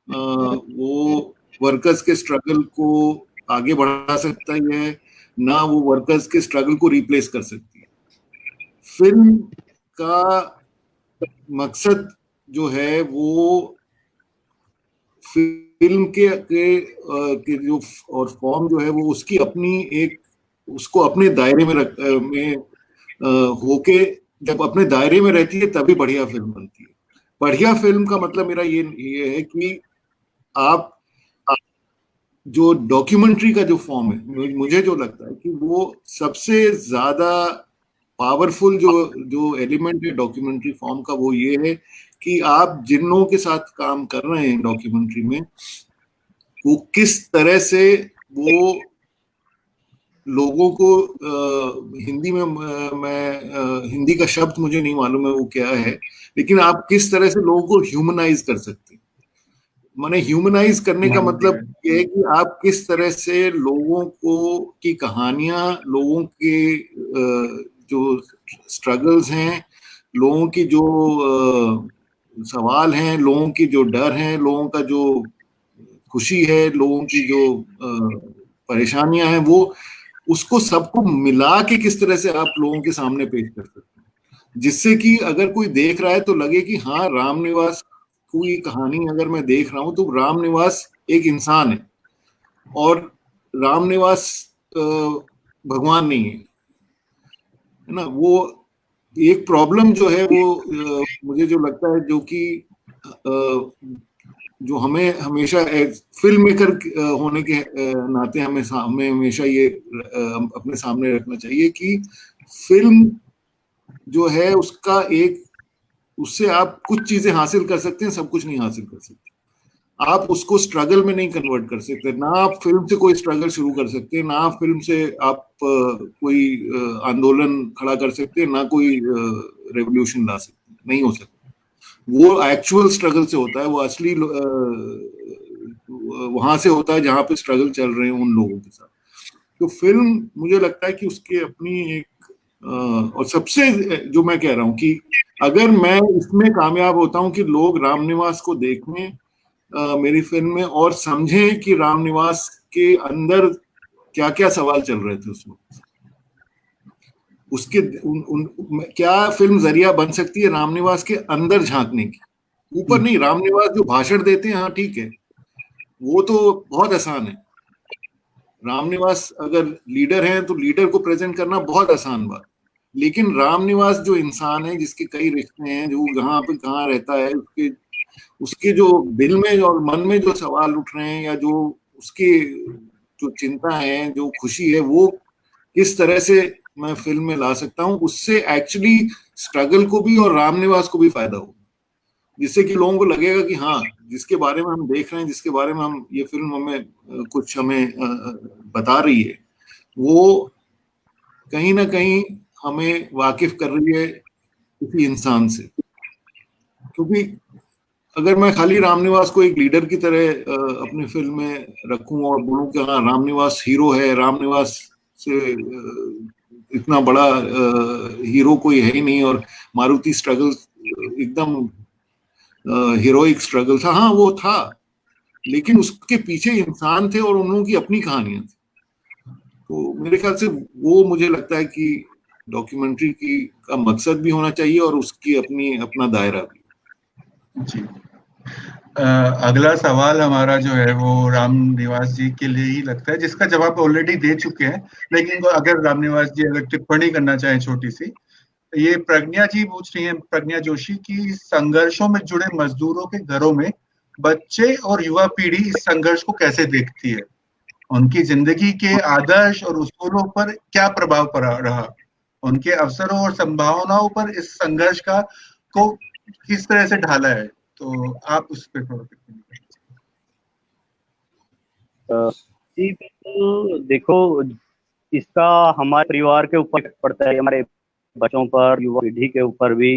वो वर्कर्स के स्ट्रगल को आगे बढ़ा सकता है, ना वो वर्कर्स के स्ट्रगल को रिप्लेस कर सकती है। फिल्म का मकसद जो है वो फिल्म के जो और फॉर्म जो है वो उसकी अपनी एक, उसको अपने दायरे में होके जब अपने दायरे में रहती है तभी बढ़िया फिल्म बनती है। बढ़िया फिल्म का मतलब मेरा ये है कि आप जो डॉक्यूमेंट्री का जो फॉर्म है, मुझे जो लगता है कि वो सबसे ज्यादा पावरफुल जो जो एलिमेंट है डॉक्यूमेंट्री फॉर्म का, वो ये है कि आप जिन लोगों के साथ काम कर रहे हैं डॉक्यूमेंट्री में, वो किस तरह से वो लोगों को हिंदी में मैं हिंदी का शब्द मुझे नहीं मालूम है वो क्या है, लेकिन आप किस तरह से लोगों को ह्यूमनाइज कर सकते हैं। माने ह्यूमनाइज करने का मतलब ये है कि आप किस तरह से लोगों को की कहानियां, लोगों के जो स्ट्रगल्स हैं, लोगों की जो सवाल हैं, लोगों की जो डर हैं, लोगों का जो खुशी है, लोगों की जो परेशानियां हैं, वो उसको सबको मिला के किस तरह से आप लोगों के सामने पेश कर सकते हैं, जिससे कि अगर कोई देख रहा है तो लगे कि हाँ, रामनिवास कोई कहानी अगर मैं देख रहा हूं तो रामनिवास एक इंसान है और रामनिवास भगवान नहीं है ना। वो एक प्रॉब्लम जो है वो मुझे जो लगता है जो कि जो हमें हमेशा फिल्म मेकर होने के नाते हमें हमेशा ये अपने सामने रखना चाहिए कि फिल्म जो है उसका एक, उससे आप कुछ चीजें हासिल कर सकते हैं, सब कुछ नहीं हासिल कर सकते। आप उसको स्ट्रगल में नहीं कन्वर्ट कर सकते, ना आप फिल्म से कोई स्ट्रगल शुरू कर सकते हैं, ना आप फिल्म से आप कोई आंदोलन खड़ा कर सकते हैं, ना कोई रेवोल्यूशन ला सकते हैं, नहीं हो सकता। वो एक्चुअल स्ट्रगल से होता है, वो असली वहां से होता है जहां पे स्ट्रगल चल रहे हैं उन लोगों के साथ। तो फिल्म मुझे लगता है कि उसकी अपनी एक और सबसे जो मैं कह रहा हूं कि अगर मैं इसमें कामयाब होता हूं कि लोग रामनिवास को देखें मेरी फिल्म में और समझें कि रामनिवास के अंदर क्या क्या सवाल चल रहे थे उस वक्त, उसके क्या फिल्म जरिया बन सकती है रामनिवास के अंदर झांकने की, ऊपर नहीं। रामनिवास जो भाषण देते हैं, हाँ ठीक है, वो तो बहुत आसान है। रामनिवास अगर लीडर हैं तो लीडर को प्रेजेंट करना बहुत आसान बात, लेकिन रामनिवास जो इंसान है, जिसके कई रिश्ते हैं, जो कहाँ पे कहाँ रहता है, उसके जो दिल में और मन में जो सवाल उठ रहे हैं, या जो उसकी जो चिंता है, जो खुशी है, वो किस तरह से मैं फिल्म में ला सकता हूँ, उससे एक्चुअली स्ट्रगल को भी और रामनिवास को भी फायदा होगा, जिससे कि लोगों को लगेगा कि हाँ, जिसके बारे में हम देख रहे हैं, जिसके बारे में हम ये फिल्म हमें कुछ हमें बता रही है, वो कहीं ना कहीं हमें वाकिफ कर रही है किसी इंसान से। क्योंकि अगर मैं खाली रामनिवास को एक लीडर की तरह अपनी फिल्म में रखूं और बोलूं कि हाँ, रामनिवास हीरो है, रामनिवास से इतना बड़ा हीरो कोई है ही नहीं, और मारुति स्ट्रगल एकदम हीरोइक स्ट्रगल था, हाँ वो था, लेकिन उसके पीछे इंसान थे और उन लोगों की अपनी कहानियां थी। तो मेरे ख्याल से वो मुझे लगता है कि डॉक्यूमेंट्री की का मकसद भी होना चाहिए और उसकी अपना दायरा भी। जी। अगला सवाल हमारा जो है वो रामनिवास जी के लिए ही लगता है, जिसका जवाब ऑलरेडी दे चुके हैं, लेकिन अगर रामनिवास जी अगर टिप्पणी करना चाहें छोटी सी, ये प्रज्ञा जी पूछ रही हैं, प्रज्ञा जोशी की संघर्षों में जुड़े मजदूरों के घरों में बच्चे और युवा पीढ़ी इस संघर्ष को कैसे देखती है, उनकी जिंदगी के आदर्श और उसूलों पर क्या प्रभाव पड़ा रहा, उनके अवसरों और संभावनाओं पर इस संघर्ष का को किस तरह से ढाला है। तो आप उस पर थोड़ा जी बिल्कुल, देखो इसका हमारे परिवार के ऊपर पड़ता है, हमारे बच्चों पर, युवा पीढ़ी के ऊपर भी।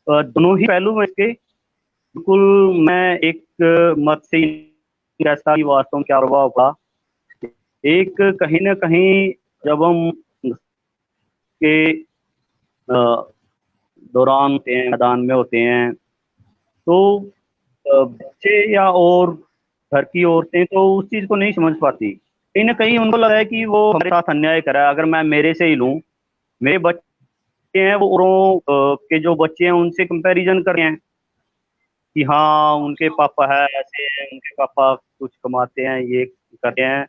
दोनों ही पहलू में इसके बिल्कुल। मैं एक मत से ऐसा ही वास्तव में क्या प्रभाव पड़ा। एक कहीं ना कहीं जब हम के दौरान होते हैं, मैदान में होते हैं, तो बच्चे या और घर की औरतें तो उस चीज को नहीं समझ पाती। कहीं ना कहीं उनको लगा है कि वो हमारे साथ अन्याय कर रहा है। अगर मैं मेरे से ही लूं, मेरे बच्चे हैं वो औरों के जो बच्चे हैं उनसे कंपैरिजन कर रहे हैं कि हाँ उनके पापा है ऐसे हैं, उनके पापा कुछ कमाते हैं, ये करते हैं।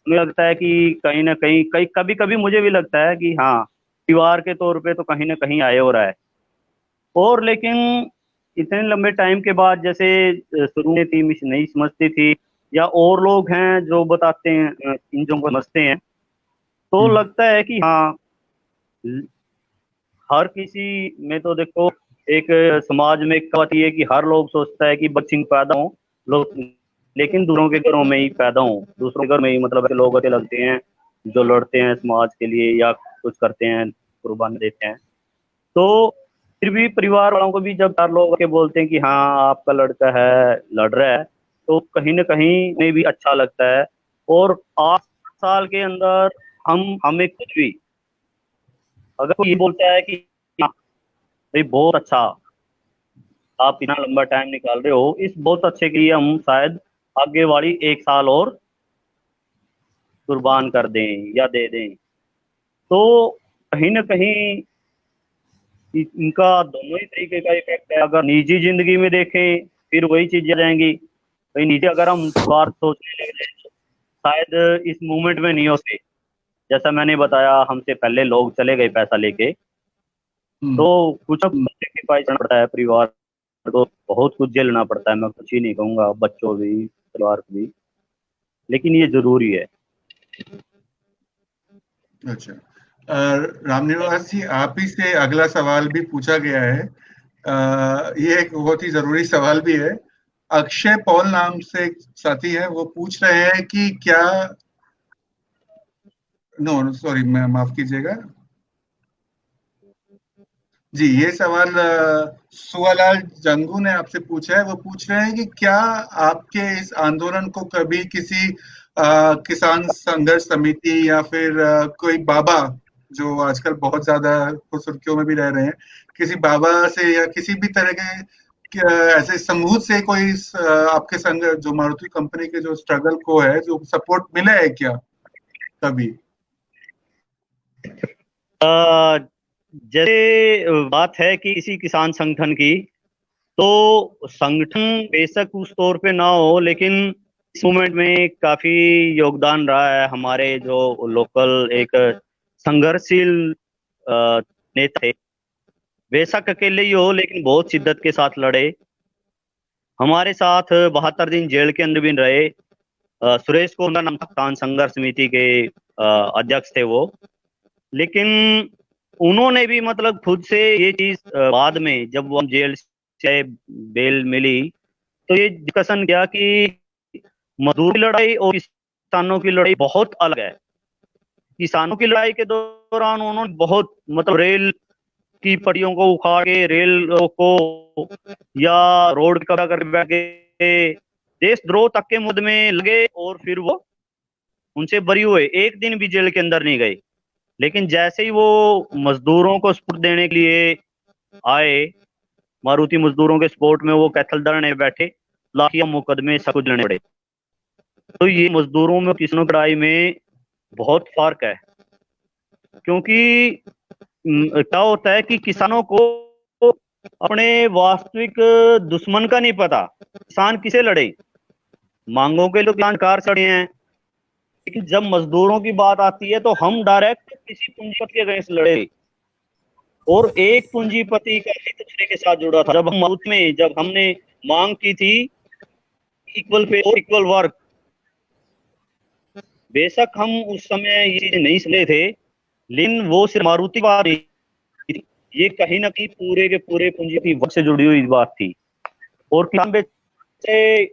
मुझे लगता है कि कहीं ना कहीं कहीं कभी कभी मुझे भी लगता है कि हाँ परिवार के तौर पे तो कहीं ना कहीं आए हो रहा है। और लेकिन इतने लंबे टाइम के बाद, जैसे शुरू में थी नहीं समझती थी, या और लोग हैं जो बताते हैं इन चीजों को समझते हैं, तो लगता है कि हाँ हर किसी में तो देखो एक समाज में एक बात ये है कि हर लोग सोचता है कि बच्चे पैदा हो लोग, लेकिन दूसरों के घरों में ही पैदा हो, दूसरों के घर में ही मतलब ऐसे लोग अच्छे लगते हैं जो लड़ते हैं समाज के लिए या कुछ करते हैं, कुर्बानी देते हैं। तो फिर भी परिवार वालों को भी जब चार लोग आके बोलते हैं कि हाँ आपका लड़का है लड़ रहा है, तो कहीं ना कहीं में भी अच्छा लगता है। और 8 साल के अंदर हमें कुछ भी अगर कोई ये बोलता है कि हाँ, भाई बहुत अच्छा, आप इतना लंबा टाइम निकाल रहे हो, इस बहुत अच्छे के लिए हम शायद आगे वाली 1 साल और कुर्बान कर दें या दे दें। तो कहीं ना कहीं इनका दोनों ही तरीके का इफेक्ट है। अगर निजी जिंदगी में देखें फिर वही चीजें आ जाएंगी। भाई निजी अगर हम स्वार्थ सोचने लग जाए तो शायद इस मूवमेंट में नहीं होते। जैसा मैंने बताया, हमसे पहले लोग चले गए पैसा लेके, तो कुछ सेक्रीफाइस करना पड़ता है परिवार को, बहुत कुछ झेलना पड़ता है। मैं कुछ ही नहीं कहूंगा, बच्चों भी परिवार को भी, लेकिन ये जरूरी है। अच्छा, रामनिवास जी, आप ही से अगला सवाल भी पूछा गया है। ये एक बहुत ही जरूरी सवाल भी है। अक्षय पॉल नाम से एक साथी है, वो पूछ रहे हैं कि क्या, नो सॉरी, मैं माफ कीजिएगा जी, ये सवाल सुवालाल जंगू ने आपसे पूछा है। वो पूछ रहे हैं कि क्या आपके इस आंदोलन को कभी किसी किसान संघर्ष समिति या फिर कोई बाबा, जो आजकल बहुत ज्यादा सुर्खियों में भी रह रहे हैं, किसी बाबा से या किसी भी तरह के ऐसे समूह से कोई आपके संग जो मारुति कंपनी के जो स्ट्रगल को है, जो सपोर्ट मिला है क्या कभी? अ, जैसे बात है कि किसी किसान संगठन की, तो संगठन बेशक उस तौर पे ना हो, लेकिन इस मूवमेंट में काफी योगदान रहा है हमारे जो लोकल एक संघर्षशील नेता थे। बेशक अकेले ही हो लेकिन बहुत शिद्दत के साथ लड़े। हमारे साथ 72 दिन जेल के अंदर भी रहे। सुरेश को उनका नाम था, किसान संघर्ष समिति के अध्यक्ष थे वो। लेकिन उन्होंने भी मतलब खुद से ये चीज बाद में जब वो हम जेल से बेल मिली, तो ये डिस्कशन किया कि मजदूर की लड़ाई और किसानों की लड़ाई बहुत अलग है। किसानों की लड़ाई के दौरान उन्होंने बहुत मतलब रेल की पटरियों को उखाड़ के, रेल को या रोड कब्जा करके बैठ गए, देशद्रोह तक के मुकदमे लगे, और फिर वो उनसे बरी हुए, एक दिन भी जेल के अंदर नहीं गए। लेकिन जैसे ही वो मजदूरों को सपोर्ट देने के लिए आए, मारुति मजदूरों के सपोर्ट में वो कैथल धरने बैठे, लाखियों मुकदमे सब कुछ लड़ने पड़े। तो ये मजदूरों में किसानों की लड़ाई में बहुत फर्क है। क्योंकि क्या होता है कि किसानों को अपने वास्तविक दुश्मन का नहीं पता, किसान किसे लड़े। मांगों के लिए किसान कार चढ़े हैं, लेकिन जब मजदूरों की बात आती है तो हम डायरेक्ट किसी पूंजीपति के अगेंस्ट लड़े। और एक पूंजीपति का ही दूसरे के साथ जुड़ा था। जब हम माउथ में जब हमने मांग की थी इक्वल पे और इक्वल वर्क, बेशक हम उस समय ये चीजें नहीं समझे थे, लेकिन वो सिर्फ मारुति बात नहीं थी, ये कहीं ना कहीं पूरे के पूरे पूंजीपति वर्ग से जुड़ी हुई बात थी। और किसान बेचे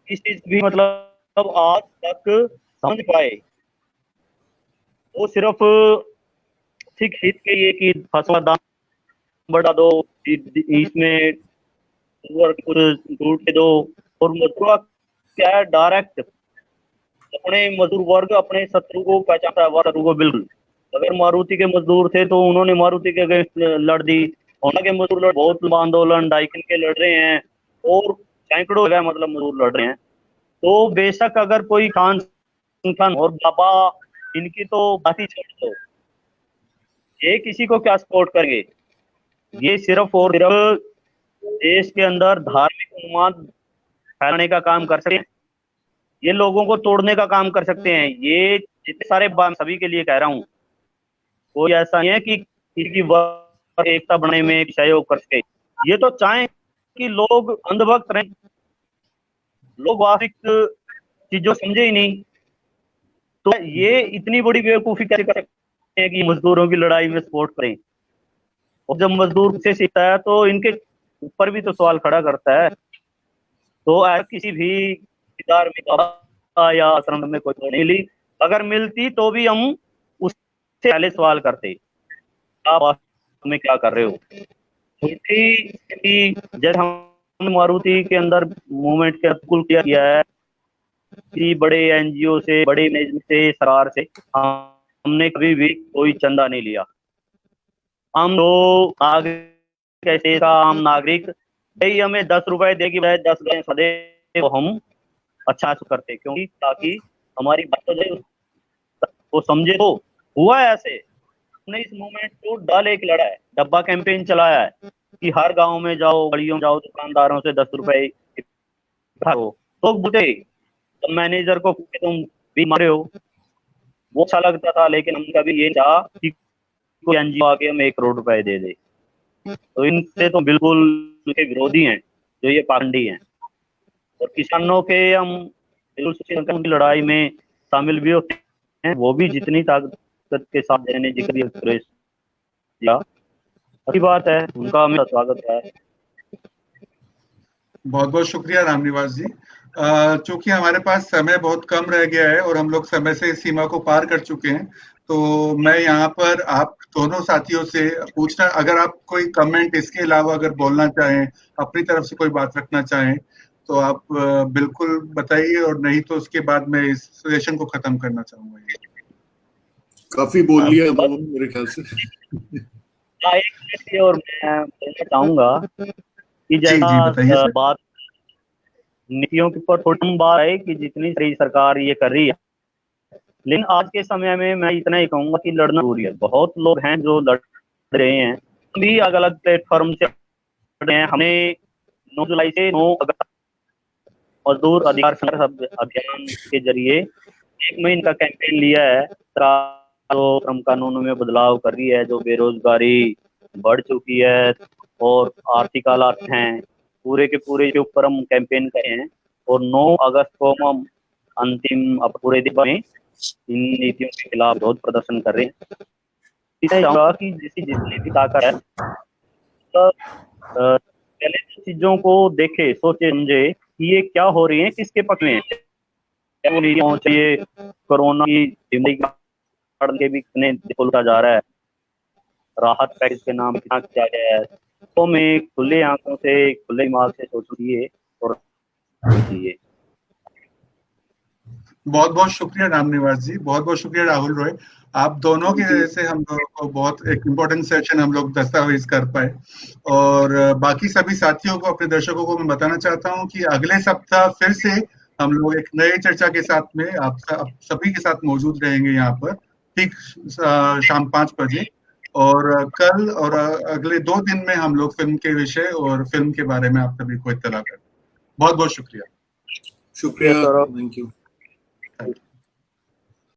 इस चीज भी मतलब आज तक समझ पाए, वो सिर्फ ठीक हित के लिए कि फसलों का दाम बढ़ा दो, इसमें कुछ छूट के दो। और मजदूर क्या है, डायरेक्ट अपने मजदूर वर्ग अपने शत्रु को पहचानता है, शत्रु को बिल्कुल। अगर मारुति के मजदूर थे तो उन्होंने मारुति के अगेंस्ट लड़ दी, होना के मजदूर बहुत लंबा आंदोलन डाइकिन के लड़ रहे हैं, और सैकड़ों जगह मतलब मजदूर लड़ रहे हैं। तो बेशक अगर कोई खान और बाबा, इनकी तो बात ही छोड़ दो, ये किसी को क्या सपोर्ट करेंगे? ये सिर्फ और सिर्फ देश के अंदर धार्मिक उन्माद फैलाने का काम कर सकते हैं, ये लोगों को तोड़ने का काम कर सकते हैं। ये जितने सारे सभी के लिए कह रहा हूँ, कोई ऐसा नहीं है कि किसी की एकता बनाने में सहयोग कर सके। ये तो चाहें कि लोग अंधभक्त रहें, लोग वास्तविक चीजों समझे ही नहीं, तो ये इतनी बड़ी बेवकूफी कैसे कर सकते हैं कि मजदूरों की लड़ाई में सपोर्ट करें? और जब मजदूर से सीखता है तो इनके ऊपर भी तो सवाल खड़ा करता है। तो किसी भी धार्मिक या आश्रम में कोई तो नहीं ली, अगर मिलती तो भी हम उससे पहले सवाल करते, आप वास्तव में क्या कर रहे हो? जैसे हम मारुति के अंदर मूवमेंट के कुल किया है कि बड़े एनजीओ से, बड़े मैनेजमेंट से, सरकार से हमने कभी भी कोई चंदा नहीं लिया। हम तो आगे कैसे का आम नागरिक भाई हमें 10 रुपए देगी, 10 दे तो हम अच्छा करते, क्योंकि ताकि हमारी बात तो जाए, वो समझे। तो हुआ है ऐसे, हमने इस मूवमेंट को डाल एक लड़ा है, डब्बा कैंपेन चलाया है कि हर गांव में जाओ, गलियों जाओ, दुकानदारों से 10 रुपए तो बोलते, तो मैनेजर को तुम भी मारे हो, वो अच्छा लगता था। लेकिन हम कभी ये चाहा कि कोई एनजीओ आके हमें 1 करोड़ रुपए दे दे। तो इनसे तो बिल्कुल के विरोधी हैं जो ये पाखंडी हैं। और किसानों के हम की लड़ाई में शामिल भी होते हैं, वो भी जितनी ताकत के साथ देने जिक्र अच्छी बात है, उनका हमें स्वागत है। बहुत बहुत शुक्रिया रामनिवास जी। चूंकि हमारे पास समय बहुत कम रह गया है और हम लोग समय से सीमा को पार कर चुके हैं, तो मैं यहाँ पर आप दोनों साथियों से पूछना, अगर आप कोई कमेंट इसके अलावा अगर बोलना चाहें, अपनी तरफ से कोई बात रखना चाहें, तो आप बिल्कुल बताइए, और नहीं तो उसके बाद मैं इस सेशन को खत्म करना चाहूंगा। काफी बोल लिया दोनों मेरे ख्याल से। एक मिनट और मैं बोलना चाहूंगा कि जैसा बात नीतियों के ऊपर थोड़ी बात है कि जितनी सही सरकार ये कर रही है, लेकिन आज के समय में मैं इतना ही कहूंगा कि लड़ना जरूरी है। बहुत लोग हैं जो लड़ रहे हैं, भी अलग अलग प्लेटफॉर्म से लड़ रहे हैं। हमने 9 जुलाई से 9 अगस्त मजदूर अधिकार संघर्ष अभियान के जरिए 1 महीने का कैंपेन लिया है। तो श्रम कानूनों में बदलाव कर रही है, जो बेरोजगारी बढ़ चुकी है और आर्थिक हालात हैं, पूरे के पूरे के ऊपर हम कैंपेन करे हैं। और 9 अगस्त को हम अंतिम पूरे दिन में इन नीतियों के खिलाफ विरोध प्रदर्शन कर रहे हैं। इसलिए चाहूंगा कि जितनी भी ताकत है, तो पहले चीजों को देखे, सोचे, समझे कि ये क्या हो रही है, किसके पक्ष में है। चाहिए कोरोना की के भी कितने खुलता जा रहा है, राहत पैकेज के नाम कितना किया गया है। तो मैं खुले आंखों से, खुले दिमाग से सोचिए और सोचिए। बहुत बहुत शुक्रिया रामनिवास जी, बहुत बहुत शुक्रिया राहुल रॉय। आप दोनों की वजह से हम लोगों को बहुत एक इम्पोर्टेंट सेशन हम लोग दस्तावेज कर पाए। और बाकी सभी साथियों को, अपने दर्शकों को मैं बताना चाहता हूं कि अगले सप्ताह फिर से हम लोग एक नए चर्चा के साथ में आप सभी के साथ मौजूद रहेंगे यहाँ पर, ठीक शाम 5 बजे। और कल और अगले 2 दिन में हम लोग फिल्म के विषय और फिल्म के बारे में आप सभी को इत्तला करें। बहुत बहुत शुक्रिया। शुक्रिया, थैंक यू।